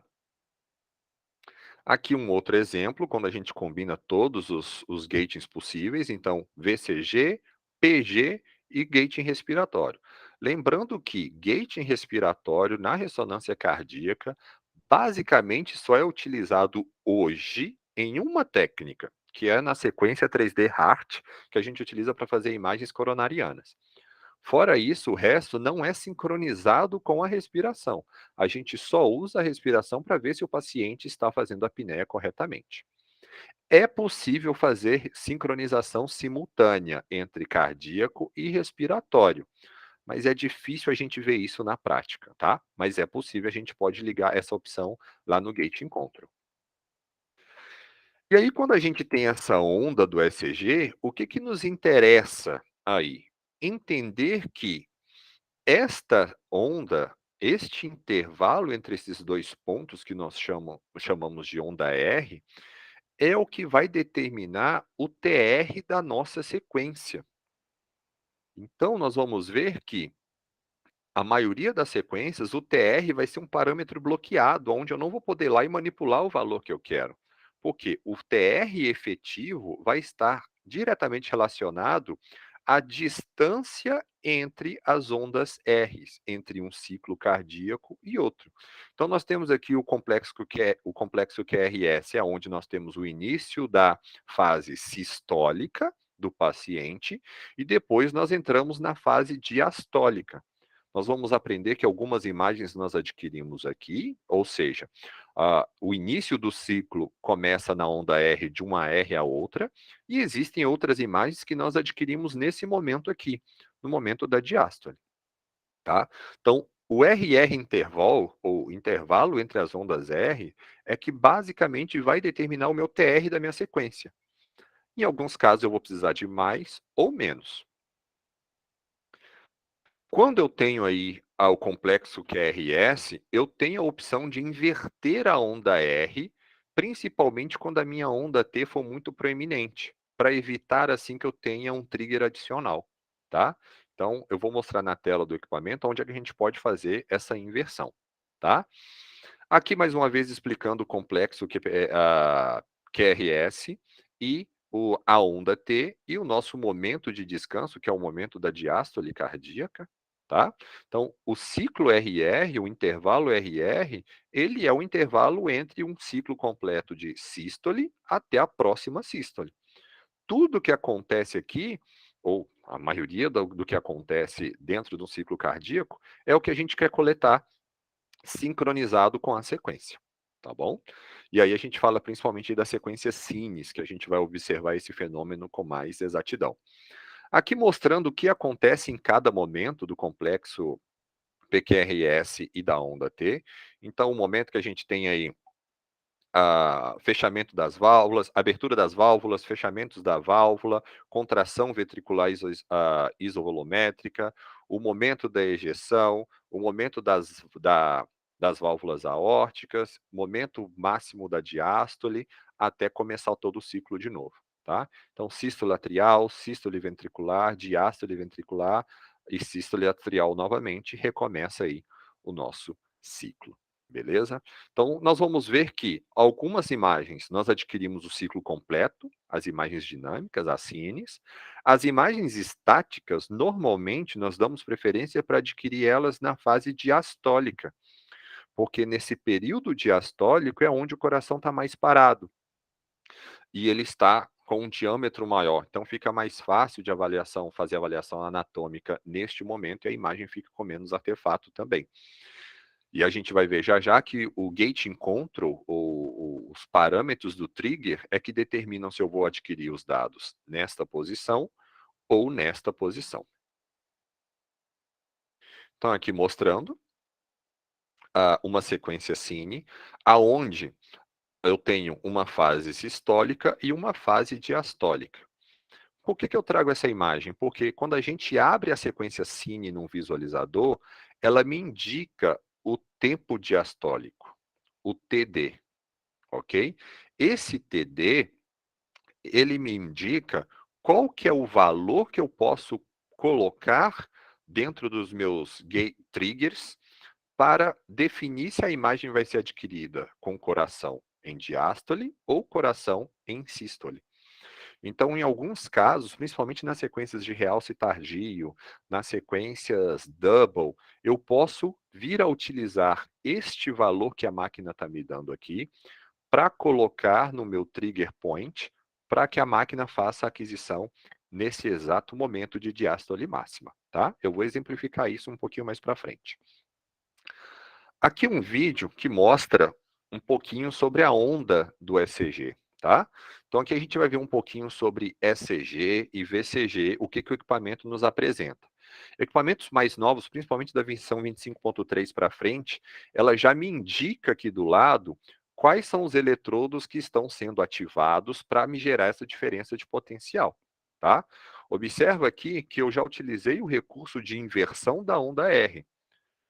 Aqui um outro exemplo, quando a gente combina todos os gatings possíveis, então VCG, PG e gating respiratório. Lembrando que gating respiratório na ressonância cardíaca basicamente só é utilizado hoje em uma técnica, que é na sequência 3D Heart, que a gente utiliza para fazer imagens coronarianas. Fora isso, o resto não é sincronizado com a respiração. A gente só usa a respiração para ver se o paciente está fazendo a apneia corretamente. É possível fazer sincronização simultânea entre cardíaco e respiratório, mas é difícil a gente ver isso na prática, tá? Mas é possível, a gente pode ligar essa opção lá no Gate Encontro. E aí, quando a gente tem essa onda do ECG, o que que nos interessa aí? Entender que esta onda, este intervalo entre esses 2 pontos que nós chamamos de onda R, é o que vai determinar o TR da nossa sequência. Então nós vamos ver que a maioria das sequências, o TR vai ser um parâmetro bloqueado, onde eu não vou poder ir lá e manipular o valor que eu quero. Porque o TR efetivo vai estar diretamente relacionado à distância entre as ondas Rs, entre um ciclo cardíaco e outro. Então, nós temos aqui o complexo QRS, é onde nós temos o início da fase sistólica do paciente, e depois nós entramos na fase diastólica. Nós vamos aprender que algumas imagens nós adquirimos aqui, ou seja, o início do ciclo começa na onda R de uma R a outra, e existem outras imagens que nós adquirimos nesse momento aqui, no momento da diástole, tá? Então, o RR intervalo, ou intervalo entre as ondas R, é que basicamente vai determinar o meu TR da minha sequência. Em alguns casos eu vou precisar de mais ou menos. Quando eu tenho aí o complexo QRS, eu tenho a opção de inverter a onda R, principalmente quando a minha onda T for muito proeminente, para evitar assim que eu tenha um trigger adicional, tá? Então, eu vou mostrar na tela do equipamento onde é que a gente pode fazer essa inversão, tá? Aqui, mais uma vez, explicando o complexo QRS e a onda T e o nosso momento de descanso, que é o momento da diástole cardíaca, tá? Então, o ciclo RR, o intervalo RR, ele é o intervalo entre um ciclo completo de sístole até a próxima sístole. Tudo que acontece aqui, ou a maioria do que acontece dentro do ciclo cardíaco, é o que a gente quer coletar sincronizado com a sequência, tá bom? E aí a gente fala principalmente da sequência Cines, que a gente vai observar esse fenômeno com mais exatidão. Aqui mostrando o que acontece em cada momento do complexo PQRS e da onda T. Então, o momento que a gente tem aí fechamento das válvulas, abertura das válvulas, fechamentos da válvula, contração ventricular isovolumétrica, o momento da ejeção, o momento das válvulas aórticas, momento máximo da diástole, até começar todo o ciclo de novo, tá? Então, sístole atrial, sístole ventricular, diástole ventricular e sístole atrial novamente, recomeça aí o nosso ciclo, beleza? Então, nós vamos ver que algumas imagens nós adquirimos o ciclo completo, as imagens dinâmicas, as cines. As imagens estáticas, normalmente, nós damos preferência para adquirir elas na fase diastólica, porque nesse período diastólico é onde o coração está mais parado e ele está com um diâmetro maior. Então, fica mais fácil de fazer avaliação anatômica neste momento e a imagem fica com menos artefato também. E a gente vai ver já já que o gate encontro, ou os parâmetros do trigger, é que determinam se eu vou adquirir os dados nesta posição ou nesta posição. Então, aqui mostrando uma sequência Cine, aonde eu tenho uma fase sistólica e uma fase diastólica. Por que eu trago essa imagem? Porque quando a gente abre a sequência Cine num visualizador, ela me indica o tempo diastólico, o TD. Ok? Esse TD, ele me indica qual que é o valor que eu posso colocar dentro dos meus triggers para definir se a imagem vai ser adquirida com coração em diástole ou coração em sístole. Então, em alguns casos, principalmente nas sequências de realce tardio, nas sequências double, eu posso vir a utilizar este valor que a máquina está me dando aqui para colocar no meu trigger point, para que a máquina faça a aquisição nesse exato momento de diástole máxima, tá? Eu vou exemplificar isso um pouquinho mais para frente. Aqui um vídeo que mostra um pouquinho sobre a onda do ECG, tá? Então aqui a gente vai ver um pouquinho sobre ECG e VCG, o que o equipamento nos apresenta. Equipamentos mais novos, principalmente da versão 25.3 para frente, ela já me indica aqui do lado quais são os eletrodos que estão sendo ativados para me gerar essa diferença de potencial, tá? Observa aqui que eu já utilizei o recurso de inversão da onda R.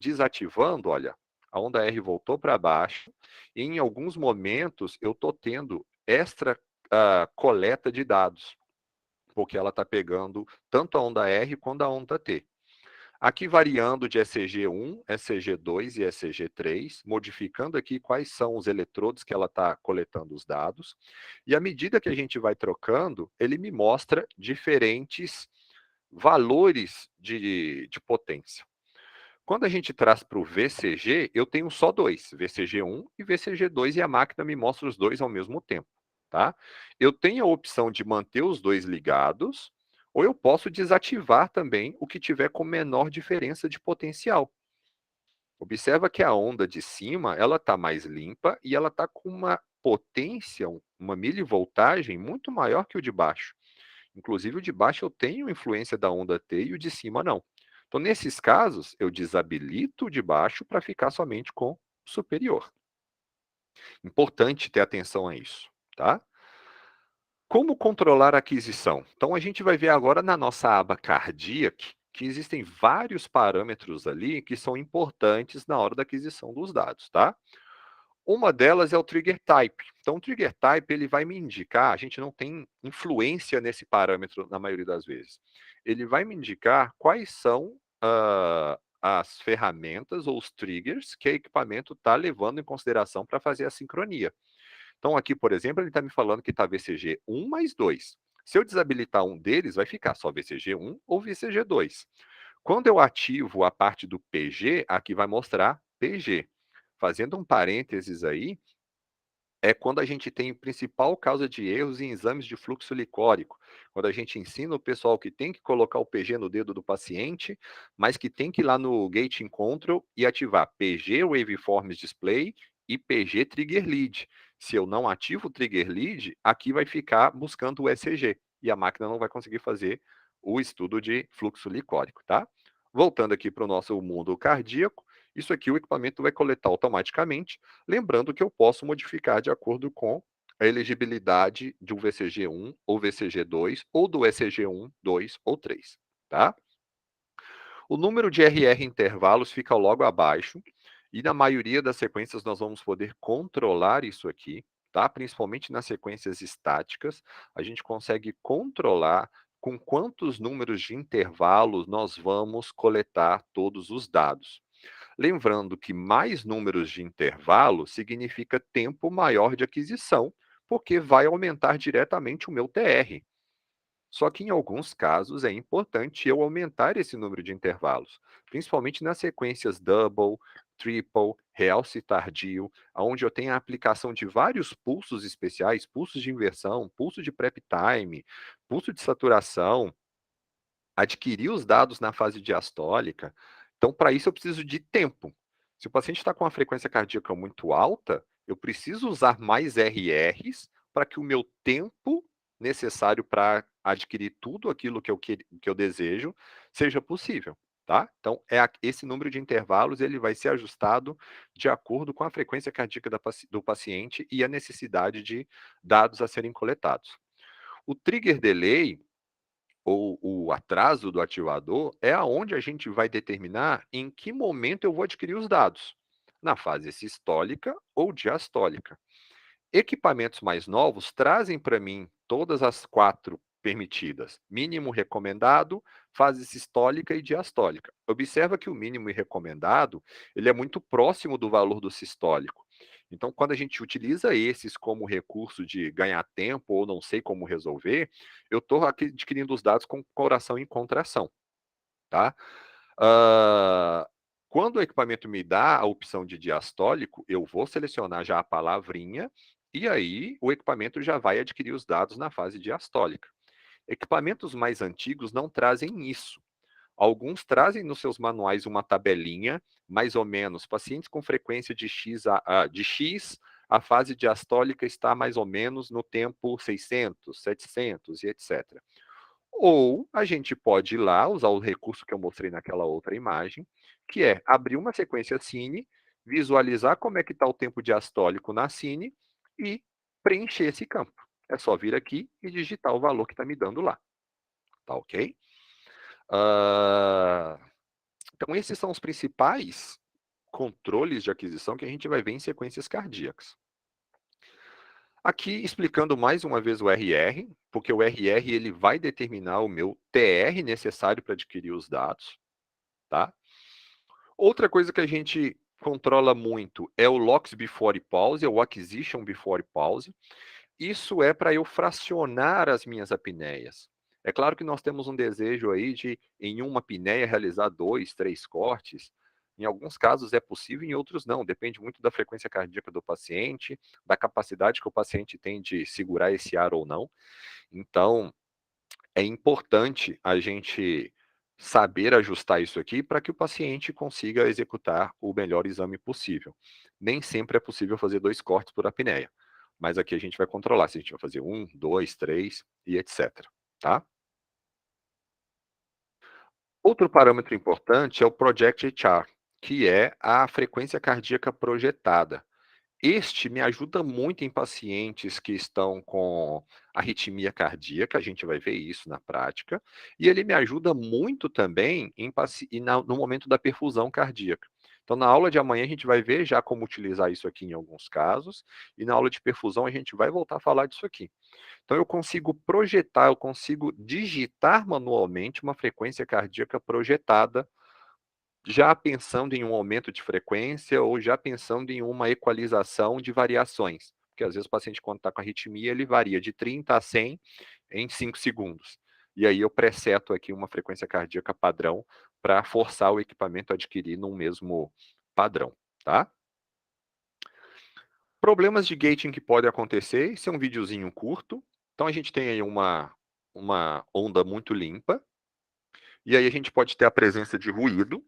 Desativando, olha, a onda R voltou para baixo e em alguns momentos eu estou tendo extra coleta de dados, porque ela está pegando tanto a onda R quanto a onda T. Aqui variando de ECG1, ECG2 e ECG3, modificando aqui quais são os eletrodos que ela está coletando os dados. E à medida que a gente vai trocando, ele me mostra diferentes valores de potência. Quando a gente traz para o VCG, eu tenho só dois, VCG1 e VCG2, e a máquina me mostra os dois ao mesmo tempo, tá? Eu tenho a opção de manter os dois ligados, ou eu posso desativar também o que tiver com menor diferença de potencial. Observa que a onda de cima, ela está mais limpa e ela está com uma potência, uma milivoltagem muito maior que o de baixo. Inclusive, o de baixo eu tenho influência da onda T e o de cima não. Então, nesses casos, eu desabilito o de baixo para ficar somente com o superior. Importante ter atenção a isso, tá? Como controlar a aquisição? Então, a gente vai ver agora na nossa aba Cardiac que existem vários parâmetros ali que são importantes na hora da aquisição dos dados, tá? Uma delas é o trigger type. Então, o trigger type ele vai me indicar, a gente não tem influência nesse parâmetro na maioria das vezes. Ele vai me indicar quais são as ferramentas ou os triggers que o equipamento está levando em consideração para fazer a sincronia. Então, aqui, por exemplo, ele está me falando que está VCG 1 mais 2. Se eu desabilitar um deles, vai ficar só VCG 1 ou VCG 2. Quando eu ativo a parte do PG, aqui vai mostrar PG. Fazendo um parênteses aí, é quando a gente tem principal causa de erros em exames de fluxo licórico, quando a gente ensina o pessoal que tem que colocar o PG no dedo do paciente, mas que tem que ir lá no Gating Control e ativar PG Waveforms Display e PG Trigger Lead. Se eu não ativo o Trigger Lead, aqui vai ficar buscando o ECG, e a máquina não vai conseguir fazer o estudo de fluxo licórico, tá? Voltando aqui para o nosso mundo cardíaco, isso aqui o equipamento vai coletar automaticamente, lembrando que eu posso modificar de acordo com a elegibilidade de um VCG1 ou VCG2 ou do ECG1, 2 ou 3, tá? O número de RR intervalos fica logo abaixo e na maioria das sequências nós vamos poder controlar isso aqui, tá? Principalmente nas sequências estáticas, a gente consegue controlar com quantos números de intervalos nós vamos coletar todos os dados. Lembrando que mais números de intervalo significa tempo maior de aquisição, porque vai aumentar diretamente o meu TR. Só que em alguns casos é importante eu aumentar esse número de intervalos, principalmente nas sequências double, triple, realce tardio, onde eu tenho a aplicação de vários pulsos especiais, pulsos de inversão, pulso de prep time, pulso de saturação, adquirir os dados na fase diastólica. Então, para isso, eu preciso de tempo. Se o paciente está com uma frequência cardíaca muito alta, eu preciso usar mais RRs para que o meu tempo necessário para adquirir tudo aquilo que eu desejo seja possível. Tá? Então, esse número de intervalos ele vai ser ajustado de acordo com a frequência cardíaca do paciente e a necessidade de dados a serem coletados. O trigger delay ou o atraso do ativador é aonde a gente vai determinar em que momento eu vou adquirir os dados, na fase sistólica ou diastólica. Equipamentos mais novos trazem para mim todas as 4 permitidas: mínimo recomendado, fase sistólica e diastólica. Observa que o mínimo recomendado ele é muito próximo do valor do sistólico. Então, quando a gente utiliza esses como recurso de ganhar tempo ou não sei como resolver, eu estou adquirindo os dados com coração em contração, tá? Ah, quando o equipamento me dá a opção de diastólico, eu vou selecionar já a palavrinha e aí o equipamento já vai adquirir os dados na fase diastólica. Equipamentos mais antigos não trazem isso. Alguns trazem nos seus manuais uma tabelinha, mais ou menos, pacientes com frequência de X, a fase diastólica está mais ou menos no tempo 600, 700 e etc. Ou a gente pode ir lá, usar o recurso que eu mostrei naquela outra imagem, que é abrir uma sequência Cine, visualizar como é que está o tempo diastólico na Cine e preencher esse campo. É só vir aqui e digitar o valor que está me dando lá. Tá ok? Ah, então, esses são os principais controles de aquisição que a gente vai ver em sequências cardíacas. Aqui, explicando mais uma vez o RR, porque o RR ele vai determinar o meu TR necessário para adquirir os dados. Tá? Outra coisa que a gente controla muito é o Locks Before Pause, ou Acquisition Before Pause. Isso é para eu fracionar as minhas apneias. É claro que nós temos um desejo aí de, em uma apneia, realizar 2, 3 cortes. Em alguns casos é possível, em outros não. Depende muito da frequência cardíaca do paciente, da capacidade que o paciente tem de segurar esse ar ou não. Então, é importante a gente saber ajustar isso aqui para que o paciente consiga executar o melhor exame possível. Nem sempre é possível fazer 2 cortes por apneia, mas aqui a gente vai controlar se a gente vai fazer 1, 2, 3 e etc. Tá? Outro parâmetro importante é o Project HR, que é a frequência cardíaca projetada. Este me ajuda muito em pacientes que estão com arritmia cardíaca, a gente vai ver isso na prática, e ele me ajuda muito também no momento da perfusão cardíaca. Então, na aula de amanhã, a gente vai ver já como utilizar isso aqui em alguns casos, e na aula de perfusão, a gente vai voltar a falar disso aqui. Então, eu consigo projetar, eu consigo digitar manualmente uma frequência cardíaca projetada já pensando em um aumento de frequência ou já pensando em uma equalização de variações. Porque às vezes o paciente, quando está com arritmia, ele varia de 30 a 100 em 5 segundos. E aí eu preseto aqui uma frequência cardíaca padrão para forçar o equipamento a adquirir num mesmo padrão, tá? Problemas de gating que podem acontecer, esse é um videozinho curto. Então a gente tem aí uma onda muito limpa, e aí a gente pode ter a presença de ruído.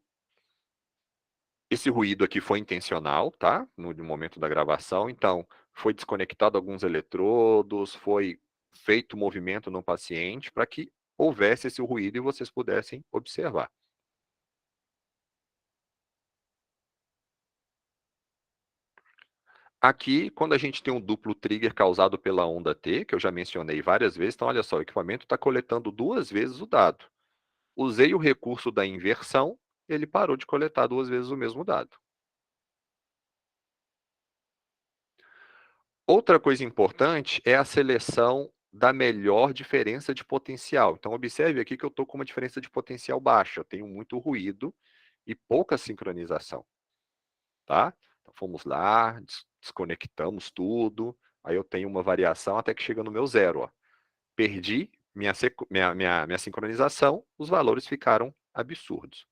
Esse ruído aqui foi intencional, tá? No momento da gravação, então foi desconectado alguns eletrodos, foi feito movimento no paciente para que houvesse esse ruído e vocês pudessem observar. Aqui, quando a gente tem um duplo trigger causado pela onda T, que eu já mencionei várias vezes, então olha só, o equipamento está coletando 2 vezes o dado. Usei o recurso da inversão, ele parou de coletar 2 vezes o mesmo dado. Outra coisa importante é a seleção da melhor diferença de potencial. Então, observe aqui que eu estou com uma diferença de potencial baixa, eu tenho muito ruído e pouca sincronização, tá? Então, fomos lá, desconectamos tudo, aí eu tenho uma variação até que chega no meu zero. Ó. Perdi minha sincronização, os valores ficaram absurdos.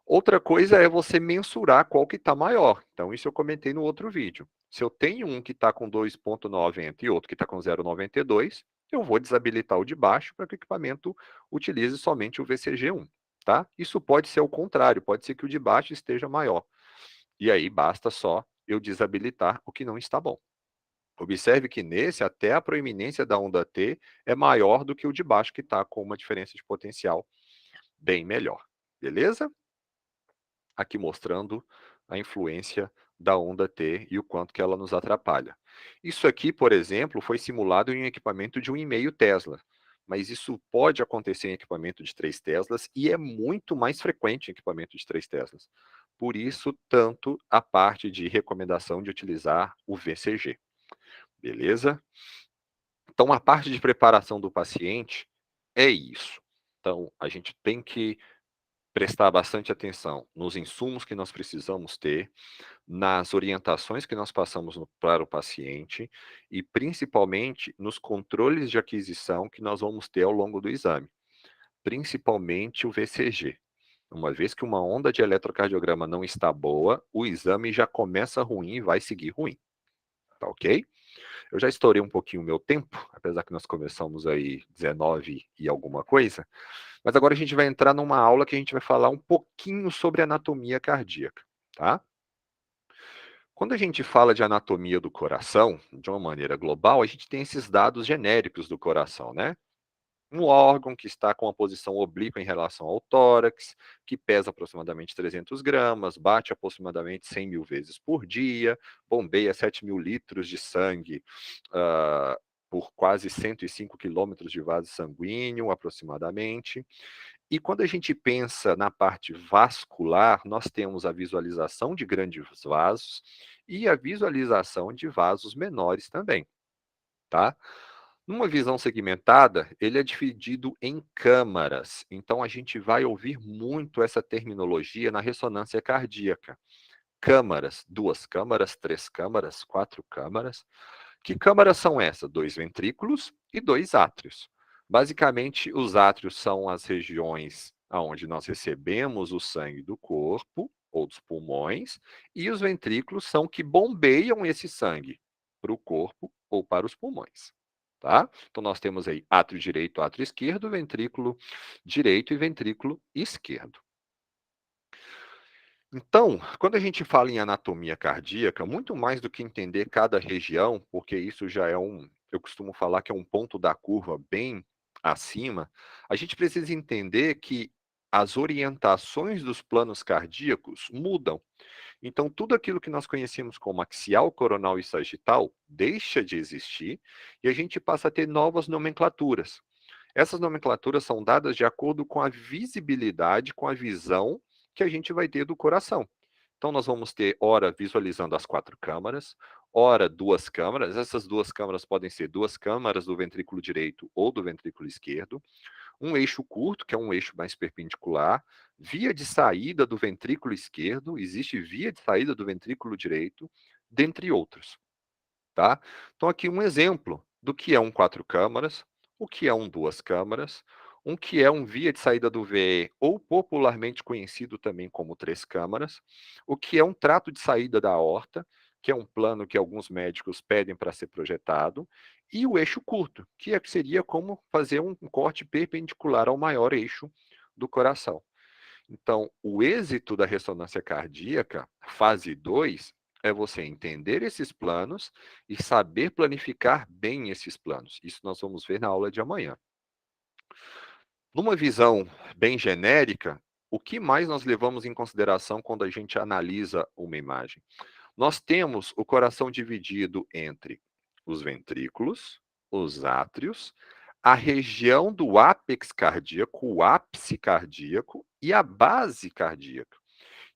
Outra coisa é você mensurar qual que está maior. Então, isso eu comentei no outro vídeo. Se eu tenho um que está com 2,90 e outro que está com 0,92, eu vou desabilitar o de baixo para que o equipamento utilize somente o VCG1. Tá? Isso pode ser o contrário, pode ser que o de baixo esteja maior. E aí basta só eu desabilitar o que não está bom. Observe que nesse, até a proeminência da onda T é maior do que o de baixo, que está com uma diferença de potencial bem melhor. Beleza? Aqui mostrando a influência da onda T e o quanto que ela nos atrapalha. Isso aqui, por exemplo, foi simulado em um equipamento de 1,5 Tesla, mas isso pode acontecer em equipamento de 3 Teslas e é muito mais frequente em equipamento de 3 Teslas. Por isso, tanto a parte de recomendação de utilizar o VCG. Beleza? Então, a parte de preparação do paciente é isso. Então, a gente tem que prestar bastante atenção nos insumos que nós precisamos ter, nas orientações que nós passamos para o paciente e, principalmente, nos controles de aquisição que nós vamos ter ao longo do exame, principalmente o VCG. Uma vez que uma onda de eletrocardiograma não está boa, o exame já começa ruim e vai seguir ruim. Tá ok? Eu já estourei um pouquinho o meu tempo, apesar que nós começamos aí 19 e alguma coisa, mas agora a gente vai entrar numa aula que a gente vai falar um pouquinho sobre anatomia cardíaca, tá? Quando a gente fala de anatomia do coração, de uma maneira global, a gente tem esses dados genéricos do coração, né? Um órgão que está com a posição oblíqua em relação ao tórax, que pesa aproximadamente 300 gramas, bate aproximadamente 100 mil vezes por dia, bombeia 7 mil litros de sangue por quase 105 quilômetros de vaso sanguíneo, aproximadamente. E quando a gente pensa na parte vascular, nós temos a visualização de grandes vasos e a visualização de vasos menores também, tá? Numa visão segmentada, ele é dividido em câmaras. Então, a gente vai ouvir muito essa terminologia na ressonância cardíaca. Câmaras, 2 câmaras, 3 câmaras, 4 câmaras. Que câmaras são essas? 2 ventrículos e 2 átrios. Basicamente, os átrios são as regiões onde nós recebemos o sangue do corpo ou dos pulmões, e os ventrículos são que bombeiam esse sangue para o corpo ou para os pulmões. Tá? Então, nós temos aí átrio direito, átrio esquerdo, ventrículo direito e ventrículo esquerdo. Então, quando a gente fala em anatomia cardíaca, muito mais do que entender cada região, porque isso já é eu costumo falar que é um ponto da curva bem acima, a gente precisa entender que as orientações dos planos cardíacos mudam. Então, tudo aquilo que nós conhecemos como axial, coronal e sagital deixa de existir e a gente passa a ter novas nomenclaturas. Essas nomenclaturas são dadas de acordo com a visibilidade, com a visão que a gente vai ter do coração. Então, nós vamos ter, ora, visualizando as 4 câmaras, ora, 2 câmaras. Essas 2 câmaras podem ser 2 câmaras do ventrículo direito ou do ventrículo esquerdo. Um eixo curto, que é um eixo mais perpendicular. Via de saída do ventrículo esquerdo, existe via de saída do ventrículo direito, dentre outros. Tá? Então, aqui um exemplo do que é um 4 câmaras, o que é um 2 câmaras, um que é um via de saída do VE, ou popularmente conhecido também como 3 câmaras, o que é um trato de saída da aorta, que é um plano que alguns médicos pedem para ser projetado, e o eixo curto, que seria como fazer um corte perpendicular ao maior eixo do coração. Então, o êxito da ressonância cardíaca, fase 2, é você entender esses planos e saber planificar bem esses planos. Isso nós vamos ver na aula de amanhã. Numa visão bem genérica, o que mais nós levamos em consideração quando a gente analisa uma imagem? Nós temos o coração dividido entre os ventrículos, os átrios, a região do ápex cardíaco, o ápice cardíaco e a base cardíaca.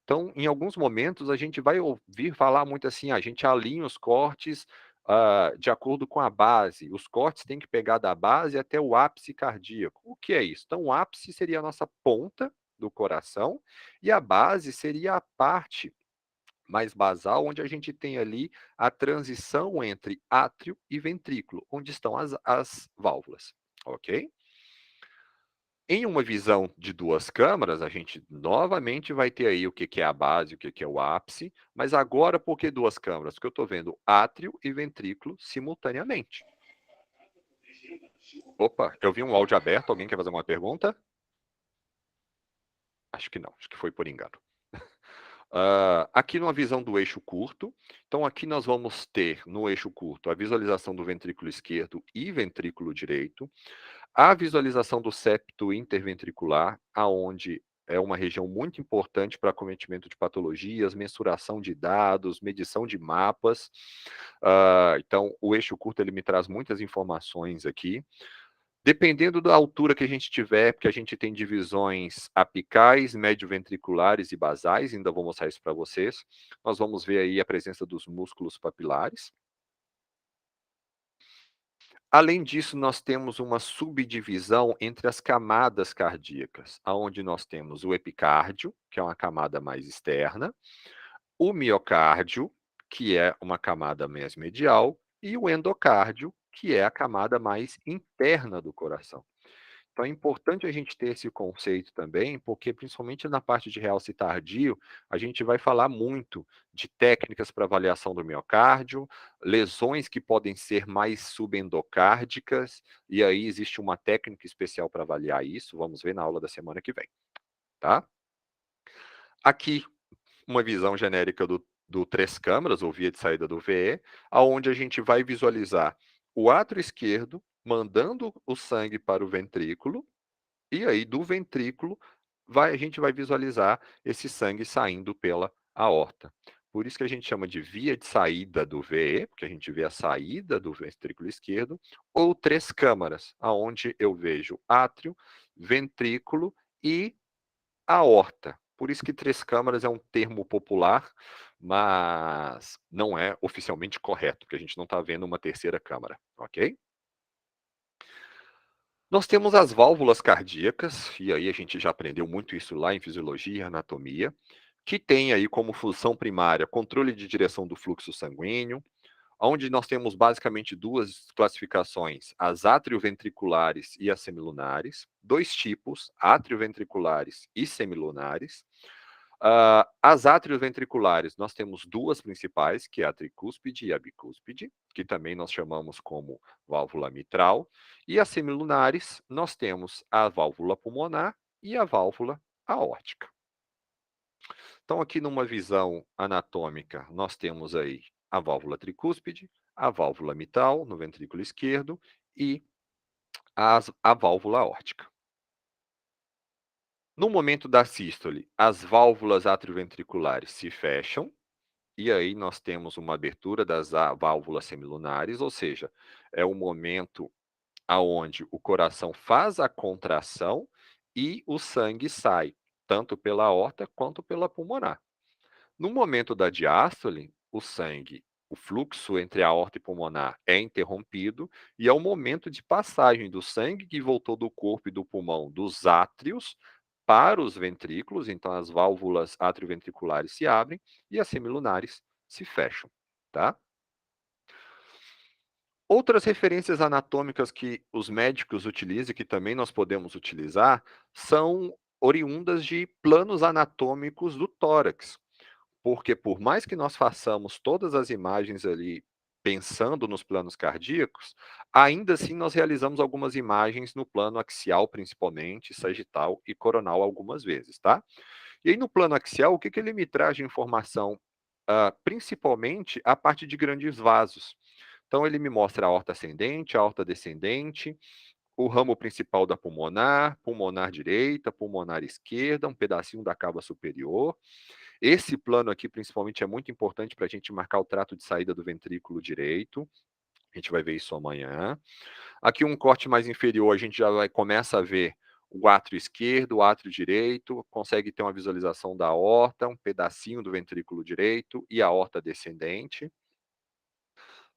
Então, em alguns momentos, a gente vai ouvir falar muito assim, a gente alinha os cortes de acordo com a base. Os cortes têm que pegar da base até o ápice cardíaco. O que é isso? Então, o ápice seria a nossa ponta do coração e a base seria a parte mais basal, onde a gente tem ali a transição entre átrio e ventrículo, onde estão as válvulas, ok? Em uma visão de 2 câmaras, a gente novamente vai ter aí o que é a base, o que é o ápice, mas agora por que 2 câmaras? Porque eu estou vendo átrio e ventrículo simultaneamente. Opa, eu vi um áudio aberto, alguém quer fazer uma pergunta? Acho que não, acho que foi por engano. Aqui numa visão do eixo curto, então aqui nós vamos ter no eixo curto a visualização do ventrículo esquerdo e ventrículo direito, a visualização do septo interventricular, aonde é uma região muito importante para acometimento de patologias, mensuração de dados, medição de mapas. Então, o eixo curto ele me traz muitas informações aqui. Dependendo da altura que a gente tiver, porque a gente tem divisões apicais, médio-ventriculares e basais, ainda vou mostrar isso para vocês. Nós vamos ver aí a presença dos músculos papilares. Além disso, nós temos uma subdivisão entre as camadas cardíacas, aonde nós temos o epicárdio, que é uma camada mais externa, o miocárdio, que é uma camada mais medial, e o endocárdio, que é a camada mais interna do coração. Então é importante a gente ter esse conceito também, porque principalmente na parte de realce tardio, a gente vai falar muito de técnicas para avaliação do miocárdio, lesões que podem ser mais subendocárdicas, e aí existe uma técnica especial para avaliar isso, vamos ver na aula da semana que vem, tá? Aqui, uma visão genérica do três câmaras, ou via de saída do VE, aonde a gente vai visualizar o átrio esquerdo mandando o sangue para o ventrículo, e aí, do ventrículo, a gente vai visualizar esse sangue saindo pela aorta. Por isso que a gente chama de via de saída do VE, porque a gente vê a saída do ventrículo esquerdo, ou três câmaras, aonde eu vejo átrio, ventrículo e aorta. Por isso que três câmaras é um termo popular, mas não é oficialmente correto, porque a gente não está vendo uma terceira câmara, ok? Nós temos as válvulas cardíacas, e aí a gente já aprendeu muito isso lá em fisiologia e anatomia, que tem aí como função primária controle de direção do fluxo sanguíneo, onde nós temos basicamente duas classificações, as atrioventriculares e as semilunares, dois tipos, atrioventriculares e semilunares. As atrioventriculares, nós temos duas principais, que é a tricúspide e a bicúspide, que também nós chamamos como válvula mitral. E as semilunares, nós temos a válvula pulmonar e a válvula aórtica. Então, aqui numa visão anatômica, nós temos aí a válvula tricúspide, a válvula mitral no ventrículo esquerdo e a válvula aórtica. No momento da sístole, as válvulas atrioventriculares se fecham, e aí nós temos uma abertura das válvulas semilunares, ou seja, é o momento aonde o coração faz a contração e o sangue sai, tanto pela aorta quanto pela pulmonar. No momento da diástole, o fluxo entre a aorta e pulmonar é interrompido e é o momento de passagem do sangue que voltou do corpo e do pulmão, dos átrios, para os ventrículos, então as válvulas atrioventriculares se abrem e as semilunares se fecham, tá? Outras referências anatômicas que os médicos utilizam e que também nós podemos utilizar são oriundas de planos anatômicos do tórax. Porque por mais que nós façamos todas as imagens ali pensando nos planos cardíacos, ainda assim nós realizamos algumas imagens no plano axial, principalmente, sagital e coronal algumas vezes, tá? E aí no plano axial, o que que ele me traz de informação? Principalmente a parte de grandes vasos. Então ele me mostra a aorta ascendente, a aorta descendente, o ramo principal da pulmonar, pulmonar direita, pulmonar esquerda, um pedacinho da cava superior. Esse plano aqui, principalmente, é muito importante para a gente marcar o trato de saída do ventrículo direito. A gente vai ver isso amanhã. Aqui um corte mais inferior, a gente já começa a ver o átrio esquerdo, o átrio direito, consegue ter uma visualização da aorta, um pedacinho do ventrículo direito e a aorta descendente.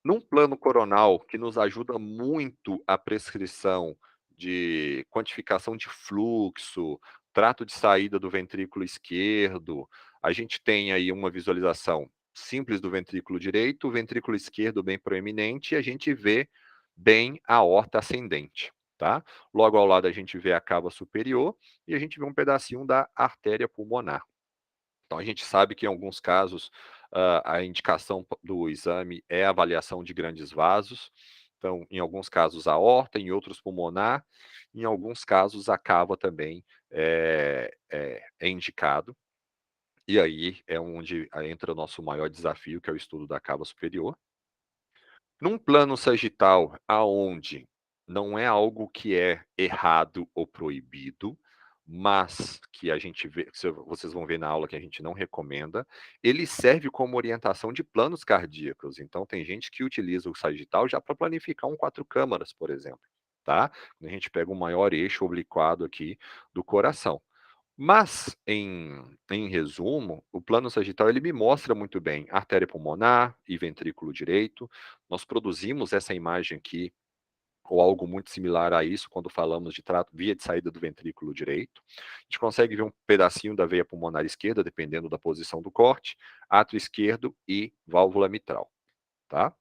Num plano coronal, que nos ajuda muito a prescrição de quantificação de fluxo, trato de saída do ventrículo esquerdo, a gente tem aí uma visualização simples do ventrículo direito, o ventrículo esquerdo bem proeminente, e a gente vê bem a aorta ascendente, tá? Logo ao lado a gente vê a cava superior e a gente vê um pedacinho da artéria pulmonar. Então, a gente sabe que em alguns casos a indicação do exame é a avaliação de grandes vasos. Então, em alguns casos, a aorta, em outros, pulmonar, em alguns casos, a cava também é indicado. E aí é onde entra o nosso maior desafio, que é o estudo da cava superior. Num plano sagital, aonde não é algo que é errado ou proibido, mas que a gente vê, vocês vão ver na aula que a gente não recomenda, ele serve como orientação de planos cardíacos. Então, tem gente que utiliza o sagital já para planificar um 4 câmaras, por exemplo, tá? Quando a gente pega o maior eixo obliquado aqui do coração. Mas, em resumo, o plano sagital ele me mostra muito bem artéria pulmonar e ventrículo direito. Nós produzimos essa imagem aqui ou algo muito similar a isso, quando falamos de via de saída do ventrículo direito. A gente consegue ver um pedacinho da veia pulmonar esquerda, dependendo da posição do corte, átrio esquerdo e válvula mitral, tá?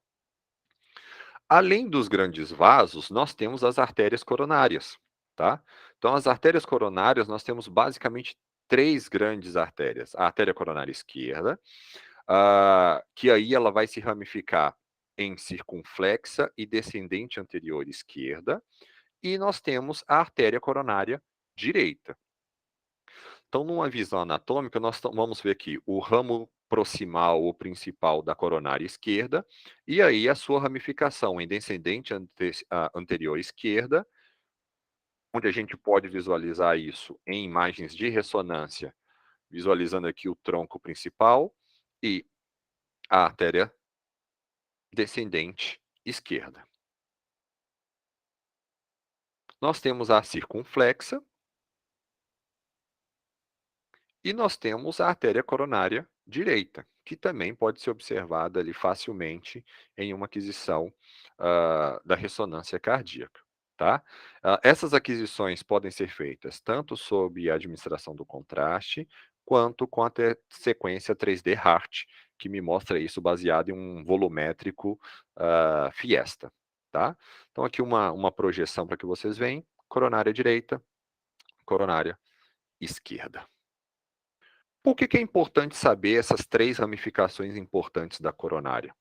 Além dos grandes vasos, nós temos as artérias coronárias, tá? Então, as artérias coronárias, nós temos basicamente 3 grandes artérias. A artéria coronária esquerda, que aí ela vai se ramificar em circunflexa e descendente anterior esquerda, e nós temos a artéria coronária direita. Então, numa visão anatômica, nós vamos ver aqui o ramo proximal ou principal da coronária esquerda, e aí a sua ramificação em descendente anterior esquerda, onde a gente pode visualizar isso em imagens de ressonância, visualizando aqui o tronco principal e a artéria descendente esquerda. Nós temos a circunflexa e nós temos a artéria coronária direita, que também pode ser observada ali facilmente em uma aquisição da ressonância cardíaca. Tá? Essas aquisições podem ser feitas tanto sob a administração do contraste, quanto com a sequência 3D Hart, que me mostra isso baseado em um volumétrico Fiesta. Tá? Então, aqui uma projeção para que vocês vejam: coronária direita, coronária esquerda. Por que é importante saber essas 3 ramificações importantes da coronária?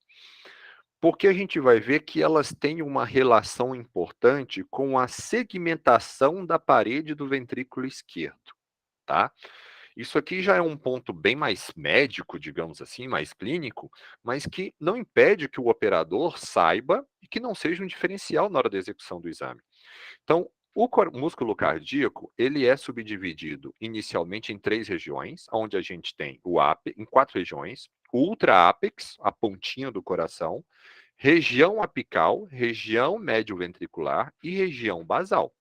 Porque a gente vai ver que elas têm uma relação importante com a segmentação da parede do ventrículo esquerdo, tá? Isso aqui já é um ponto bem mais médico, digamos assim, mais clínico, mas que não impede que o operador saiba e que não seja um diferencial na hora da execução do exame. Então, o músculo cardíaco, ele é subdividido inicialmente em 3 regiões, onde a gente tem em 4 regiões: o ultra-ápex, a pontinha do coração, região apical, região médio-ventricular e região basal.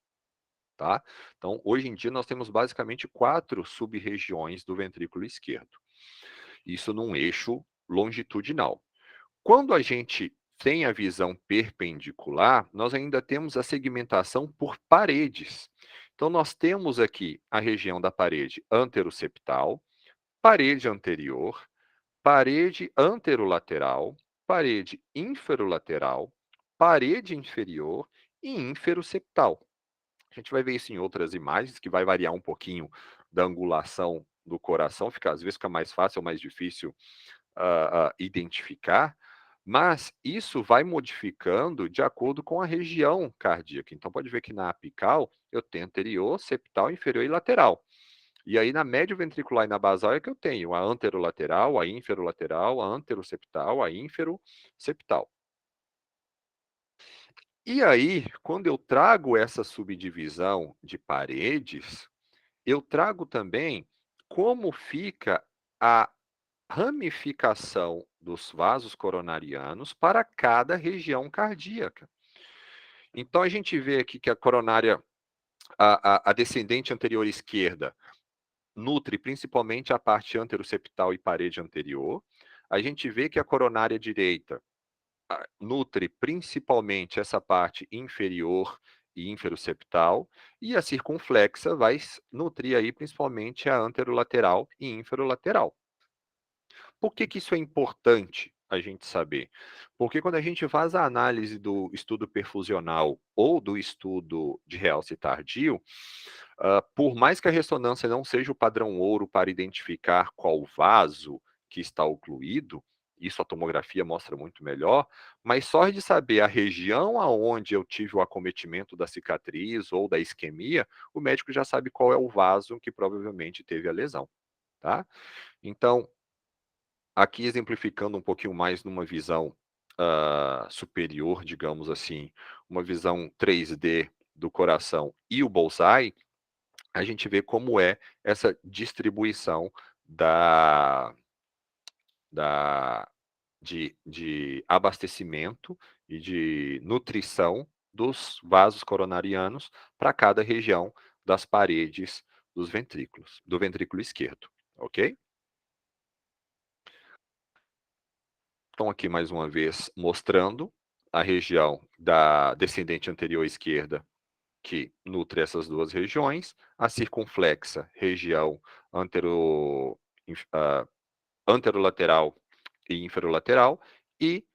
Tá? Então, hoje em dia, nós temos basicamente 4 sub-regiões do ventrículo esquerdo. Isso num eixo longitudinal. Quando a gente tem a visão perpendicular, nós ainda temos a segmentação por paredes. Então, nós temos aqui a região da parede anteroseptal, parede anterior, parede anterolateral, parede inferolateral, parede inferior e inferoseptal. A gente vai ver isso em outras imagens, que vai variar um pouquinho da angulação do coração, às vezes fica mais fácil ou mais difícil identificar, mas isso vai modificando de acordo com a região cardíaca. Então, pode ver que na apical eu tenho anterior, septal, inferior e lateral. E aí, na médio ventricular e na basal é que eu tenho a anterolateral, a inferolateral, a anteroseptal, a inferoseptal. E aí, quando eu trago essa subdivisão de paredes, eu trago também como fica a ramificação dos vasos coronarianos para cada região cardíaca. Então, a gente vê aqui que a coronária, a descendente anterior esquerda, nutre principalmente a parte anteroseptal e parede anterior. A gente vê que a coronária direita nutre principalmente essa parte inferior e inferoseptal, e a circunflexa vai nutrir aí principalmente a anterolateral e inferolateral. Por que isso é importante a gente saber? Porque quando a gente faz a análise do estudo perfusional ou do estudo de realce tardio, por mais que a ressonância não seja o padrão ouro para identificar qual vaso que está ocluído, isso a tomografia mostra muito melhor, mas só de saber a região aonde eu tive o acometimento da cicatriz ou da isquemia, o médico já sabe qual é o vaso que provavelmente teve a lesão, tá? Então, aqui exemplificando um pouquinho mais numa visão superior, digamos assim, uma visão 3D do coração e o bullseye, a gente vê como é essa distribuição de abastecimento e de nutrição dos vasos coronarianos para cada região das paredes dos ventrículos, do ventrículo esquerdo, ok? Então, aqui mais uma vez mostrando a região da descendente anterior esquerda, que nutre essas duas regiões, a circunflexa, região anterolateral e inferolateral, e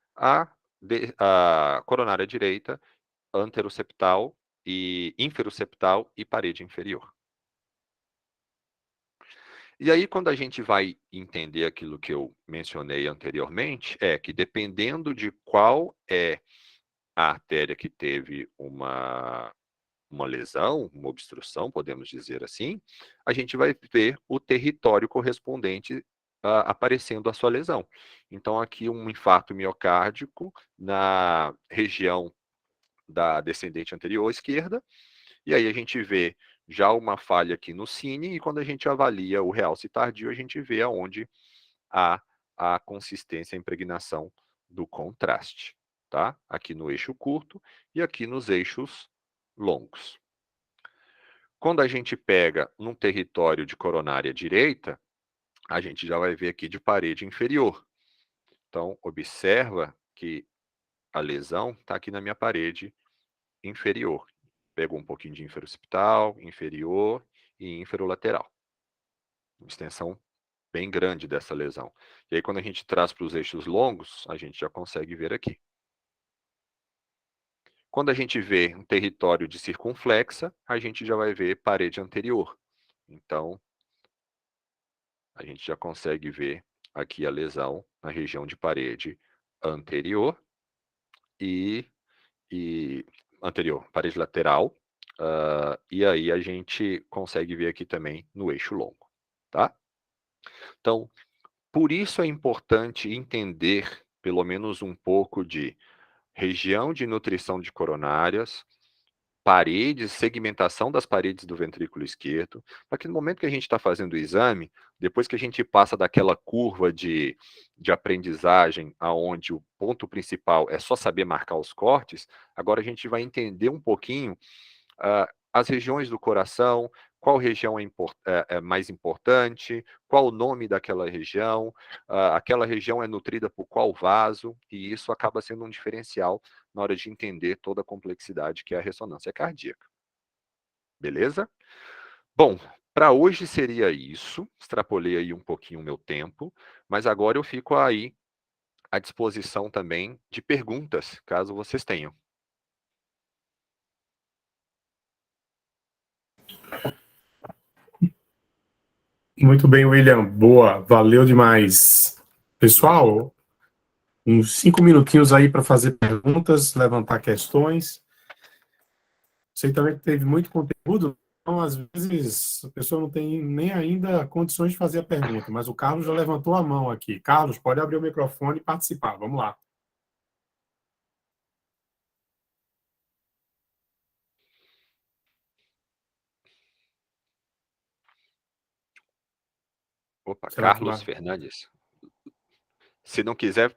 a coronária direita, anteroseptal e inferoseptal e parede inferior. E aí, quando a gente vai entender aquilo que eu mencionei anteriormente, é que dependendo de qual é a artéria que teve uma lesão, uma obstrução, podemos dizer assim, a gente vai ver o território correspondente aparecendo a sua lesão. Então, aqui um infarto miocárdico na região da descendente anterior esquerda, e aí a gente vê já uma falha aqui no cine, e quando a gente avalia o realce tardio, a gente vê aonde há a consistência, a impregnação do contraste, tá? Aqui no eixo curto e aqui nos eixos longos. Quando a gente pega num território de coronária direita, a gente já vai ver aqui de parede inferior. Então, observa que a lesão está aqui na minha parede inferior. Pego um pouquinho de inferociptal, inferior e inferolateral. Uma extensão bem grande dessa lesão. E aí, quando a gente traz para os eixos longos, a gente já consegue ver aqui. Quando a gente vê um território de circunflexa, a gente já vai ver parede anterior. Então, a gente já consegue ver aqui a lesão na região de parede anterior e anterior, parede lateral, e aí a gente consegue ver aqui também no eixo longo, tá? Então, por isso é importante entender pelo menos um pouco de região de nutrição de coronárias, paredes, segmentação das paredes do ventrículo esquerdo, para que no momento que a gente está fazendo o exame, depois que a gente passa daquela curva de aprendizagem, aonde o ponto principal é só saber marcar os cortes, agora a gente vai entender um pouquinho as regiões do coração, qual região é mais importante, qual o nome daquela região, aquela região é nutrida por qual vaso, e isso acaba sendo um diferencial na hora de entender toda a complexidade que é a ressonância cardíaca. Beleza? Bom, para hoje seria isso, extrapolei aí um pouquinho o meu tempo, mas agora eu fico aí à disposição também de perguntas, caso vocês tenham. Muito bem, William. Boa, valeu demais. Pessoal, uns 5 minutinhos aí para fazer perguntas, levantar questões. Sei também que teve muito conteúdo, então às vezes a pessoa não tem nem ainda condições de fazer a pergunta, mas o Carlos já levantou a mão aqui. Carlos, pode abrir o microfone e participar. Vamos lá. Opa, Será que Carlos vai? Fernandes. Se não quiser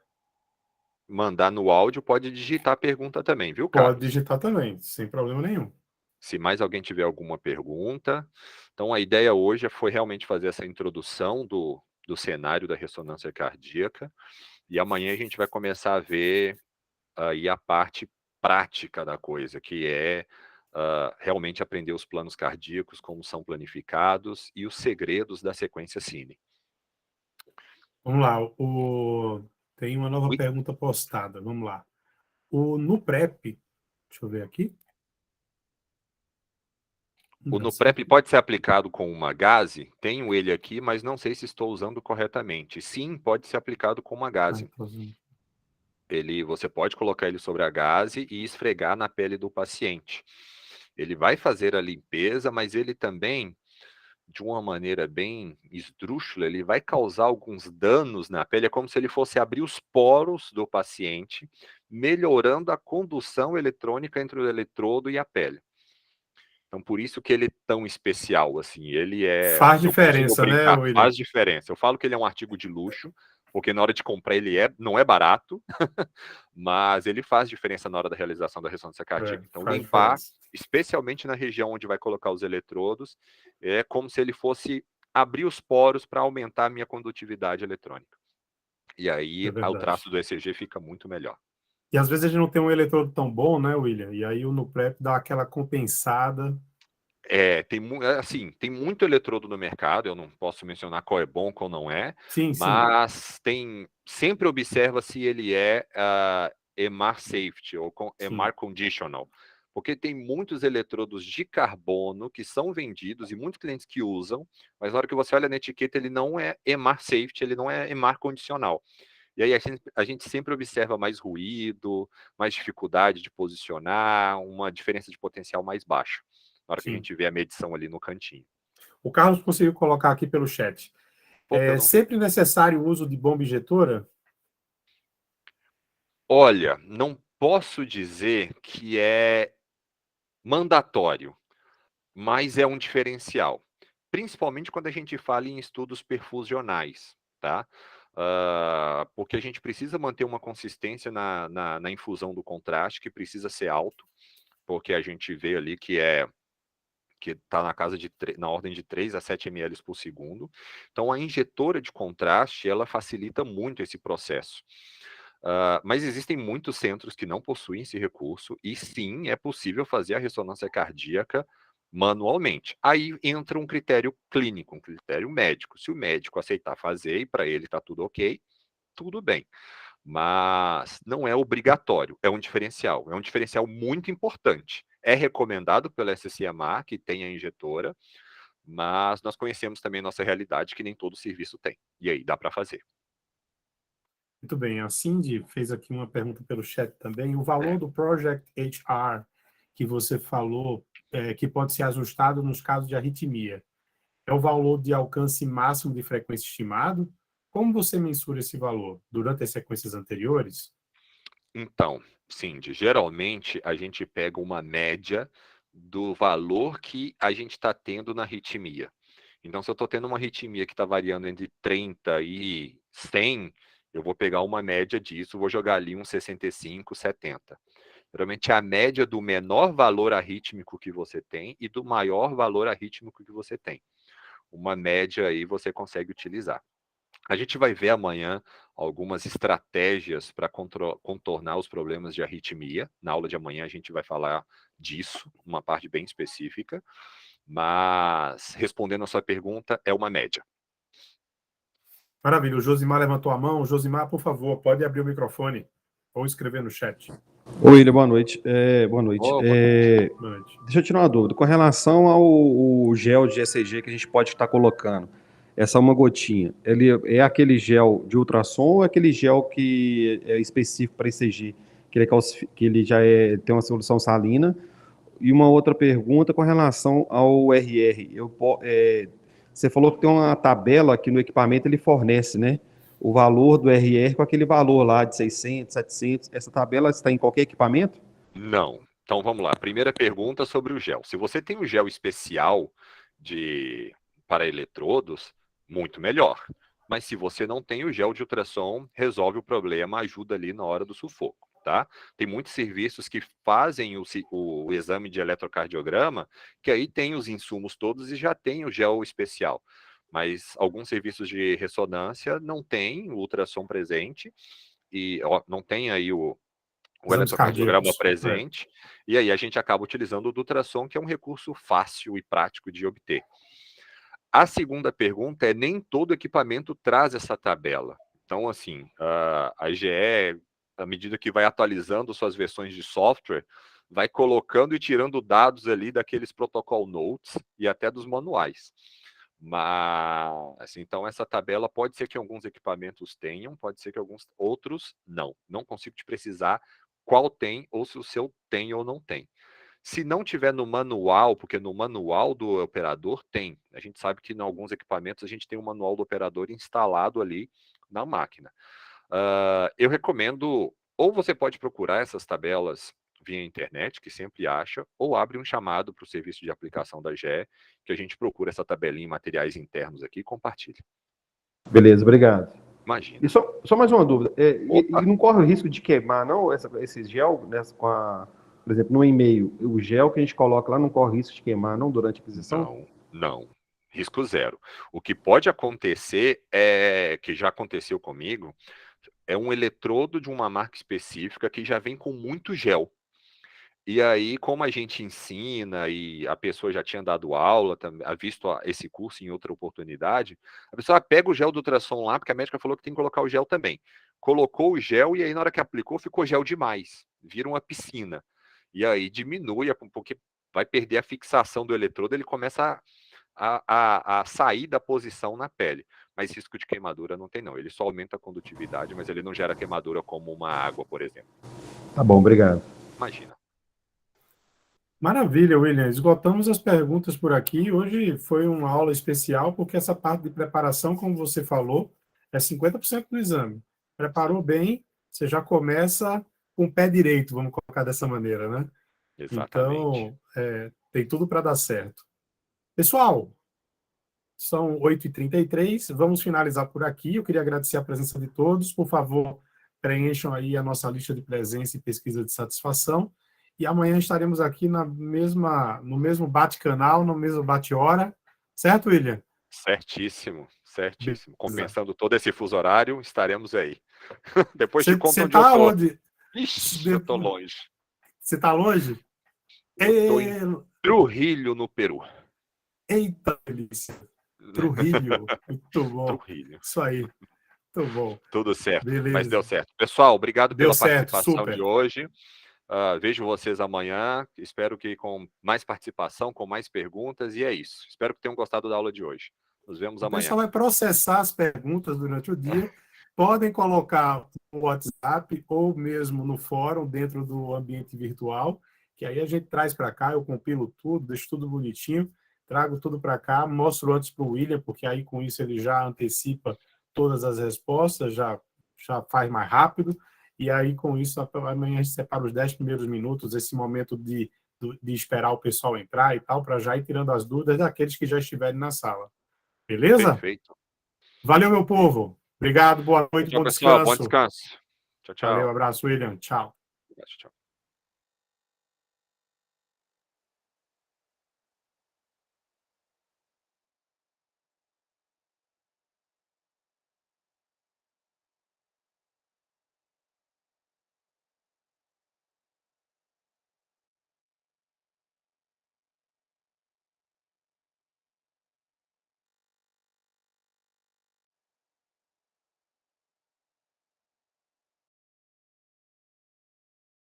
mandar no áudio, pode digitar a pergunta também, viu, Pode Carlos? digitar também, sem problema nenhum. Se mais alguém tiver alguma pergunta. Então, a ideia hoje foi realmente fazer essa introdução do cenário da ressonância cardíaca, e amanhã a gente vai começar a ver aí a parte prática da coisa, que é realmente aprender os planos cardíacos, como são planificados, e os segredos da sequência Cine. Vamos lá. Tem uma nova pergunta postada. Vamos lá. No PrEP, deixa eu ver aqui. O Nuprep pode ser aplicado com uma gase? Tenho ele aqui, mas não sei se estou usando corretamente. Sim, pode ser aplicado com uma gase. Você pode colocar ele sobre a gase e esfregar na pele do paciente. Ele vai fazer a limpeza, mas ele também, de uma maneira bem esdrúxula, ele vai causar alguns danos na pele. É como se ele fosse abrir os poros do paciente, melhorando a condução eletrônica entre o eletrodo e a pele. Então, por isso que ele é tão especial, assim, ele é, Faz eu costumo diferença, né, brincar, William? faz diferença. Eu falo que ele é um artigo de luxo, porque na hora de comprar ele não é barato, mas ele faz diferença na hora da realização da ressonância cardíaca. Então, Faz limpar, diferença. especialmente na região onde vai colocar os eletrodos, é como se ele fosse abrir os poros para aumentar a minha condutividade eletrônica. E aí, É o verdade. traço do ECG fica muito melhor. E às vezes a gente não tem um eletrodo tão bom, né, William? E aí o Nuprep dá aquela compensada. Assim, tem muito eletrodo no mercado, eu não posso mencionar qual é bom, qual não é, Sim, sim, mas sempre observa se ele é EMAR Safety ou sim, EMAR Conditional, porque tem muitos eletrodos de carbono que são vendidos e muitos clientes que usam, mas na hora que você olha na etiqueta, ele não é EMAR Safety, ele não é EMAR Condicional. E aí a gente sempre observa mais ruído, mais dificuldade de posicionar, uma diferença de potencial mais baixa, na hora que a sim. gente vê a medição ali no cantinho. O Carlos conseguiu colocar aqui pelo chat. Opa, eu É não vi. sempre necessário o uso de bomba injetora? Olha, não posso dizer que é mandatório, mas é um diferencial, principalmente quando a gente fala em estudos perfusionais, tá? Porque a gente precisa manter uma consistência na infusão do contraste, que precisa ser alto, porque a gente vê ali que está na casa na ordem de 3 a 7 ml por segundo. Então, a injetora de contraste, ela facilita muito esse processo. Mas existem muitos centros que não possuem esse recurso, e sim, é possível fazer a ressonância cardíaca manualmente. Aí entra um critério clínico, um critério médico. Se o médico aceitar fazer e para ele está tudo ok, tudo bem. Mas não é obrigatório, é um diferencial muito importante. É recomendado pela SCMA que tenha injetora, mas nós conhecemos também nossa realidade, que nem todo serviço tem. E aí, dá para fazer. Muito bem. A Cindy fez aqui uma pergunta pelo chat também. O valor É. do Project HR que você falou, que pode ser ajustado nos casos de arritmia, é o valor de alcance máximo de frequência estimado? Como você mensura esse valor? Durante as sequências anteriores? Então, Cindy, geralmente a gente pega uma média do valor que a gente está tendo na arritmia. Então, se eu estou tendo uma arritmia que está variando entre 30 e 100, eu vou pegar uma média disso, vou jogar ali uns 65, 70. Geralmente é a média do menor valor arrítmico que você tem e do maior valor arrítmico que você tem. Uma média aí você consegue utilizar. A gente vai ver amanhã algumas estratégias para contornar os problemas de arritmia. Na aula de amanhã a gente vai falar disso, uma parte bem específica. Mas, respondendo a sua pergunta, é uma média. Maravilha. O Josimar levantou a mão. Josimar, por favor, pode abrir o microfone ou escrever no chat. Oi, William, boa noite. Boa noite. Oh, boa noite. Boa noite. Deixa eu tirar uma dúvida. Com relação ao gel de ECG que a gente pode estar colocando, essa uma gotinha, ele é aquele gel de ultrassom ou é aquele gel que é específico para ECG, que ele já tem uma solução salina? E uma outra pergunta com relação ao RR. Você falou que tem uma tabela que no equipamento ele fornece, né? O valor do RR com aquele valor lá de 600, 700. Essa tabela está em qualquer equipamento? Não. Então vamos lá. Primeira pergunta sobre o gel. Se você tem um gel especial para eletrodos, muito melhor. Mas se você não tem o gel de ultrassom, resolve o problema, ajuda ali na hora do sufoco, tá? Tem muitos serviços que fazem o exame de eletrocardiograma, que aí tem os insumos todos e já tem o gel especial. Mas alguns serviços de ressonância não tem o ultrassom presente e não tem aí o Exames eletrocardiograma cardíacos. presente, e aí a gente acaba utilizando o do ultrassom, que é um recurso fácil e prático de obter. A segunda pergunta é: nem todo equipamento traz essa tabela. Então, assim, a GE, à medida que vai atualizando suas versões de software, vai colocando e tirando dados ali daqueles protocol notes e até dos manuais. Mas, então, essa tabela pode ser que alguns equipamentos tenham, pode ser que alguns outros não. Não consigo te precisar qual tem, ou se o seu tem ou não tem. Se não tiver no manual, porque no manual do operador tem. A gente sabe que em alguns equipamentos a gente tem o manual do operador instalado ali na máquina. Eu recomendo, ou você pode procurar essas tabelas via internet, que sempre acha, ou abre um chamado para o serviço de aplicação da GE, que a gente procura essa tabelinha em materiais internos aqui e compartilha. Beleza, obrigado. E Imagina. só mais uma dúvida. E Opa, não corre o risco de queimar, não, esse gel, né, por exemplo, no e-mail, o gel que a gente coloca lá não corre risco de queimar, não, durante a aquisição? não, não. Risco zero. O que pode acontecer é, que já aconteceu comigo, é um eletrodo de uma marca específica que já vem com muito gel. E aí, como a gente ensina e a pessoa já tinha dado aula, visto esse curso em outra oportunidade, a pessoa pega o gel do ultrassom lá, porque a médica falou que tem que colocar o gel também. Colocou o gel e aí na hora que aplicou ficou gel demais, vira uma piscina. E aí diminui, porque vai perder a fixação do eletrodo, ele começa a sair da posição na pele. Mas risco de queimadura não tem não, ele só aumenta a condutividade, mas ele não gera queimadura como uma água, por exemplo. Tá bom, obrigado. Imagina. Maravilha, William. Esgotamos as perguntas por aqui. Hoje foi uma aula especial, porque essa parte de preparação, como você falou, é 50% do exame. Preparou bem, você já começa com o pé direito, vamos colocar dessa maneira, né? Exatamente. Então, tem tudo para dar certo. Pessoal, são 8h33, vamos finalizar por aqui. Eu queria agradecer a presença de todos. Por favor, preencham aí a nossa lista de presença e pesquisa de satisfação. E amanhã estaremos aqui no mesmo bate-canal, no mesmo bate-hora. Certo, William? Certíssimo, certíssimo. Beleza. Compensando todo esse fuso horário, estaremos aí. Depois te conto Você onde eu está tô. onde? Ixi, eu tô longe. Você está longe? Eu tô em Trujillo, no Peru. Eita, delícia. Trujillo. Muito bom. Trujillo. Isso aí. Muito bom. Tudo certo, Beleza. mas deu certo. Pessoal, obrigado Deu pela certo, participação super. de hoje. Vejo vocês amanhã. Espero que com mais participação, com mais perguntas. E é isso. Espero que tenham gostado da aula de hoje. Nos vemos O amanhã. pessoal vai processar as perguntas durante o dia. Podem colocar no WhatsApp ou mesmo no fórum, dentro do ambiente virtual, que aí a gente traz para cá, eu compilo tudo, deixo tudo bonitinho, trago tudo para cá, mostro antes para o William, porque aí com isso ele já antecipa todas as respostas, já faz mais rápido, e aí com isso amanhã a gente separa os 10 primeiros minutos, esse momento de esperar o pessoal entrar e tal, para já ir tirando as dúvidas daqueles que já estiverem na sala. Beleza? Perfeito. Valeu, meu povo. Obrigado, boa noite, Tchau, bom pessoal. Bom descanso. descanso. Tchau, tchau. Valeu, abraço, William. Tchau. Tchau.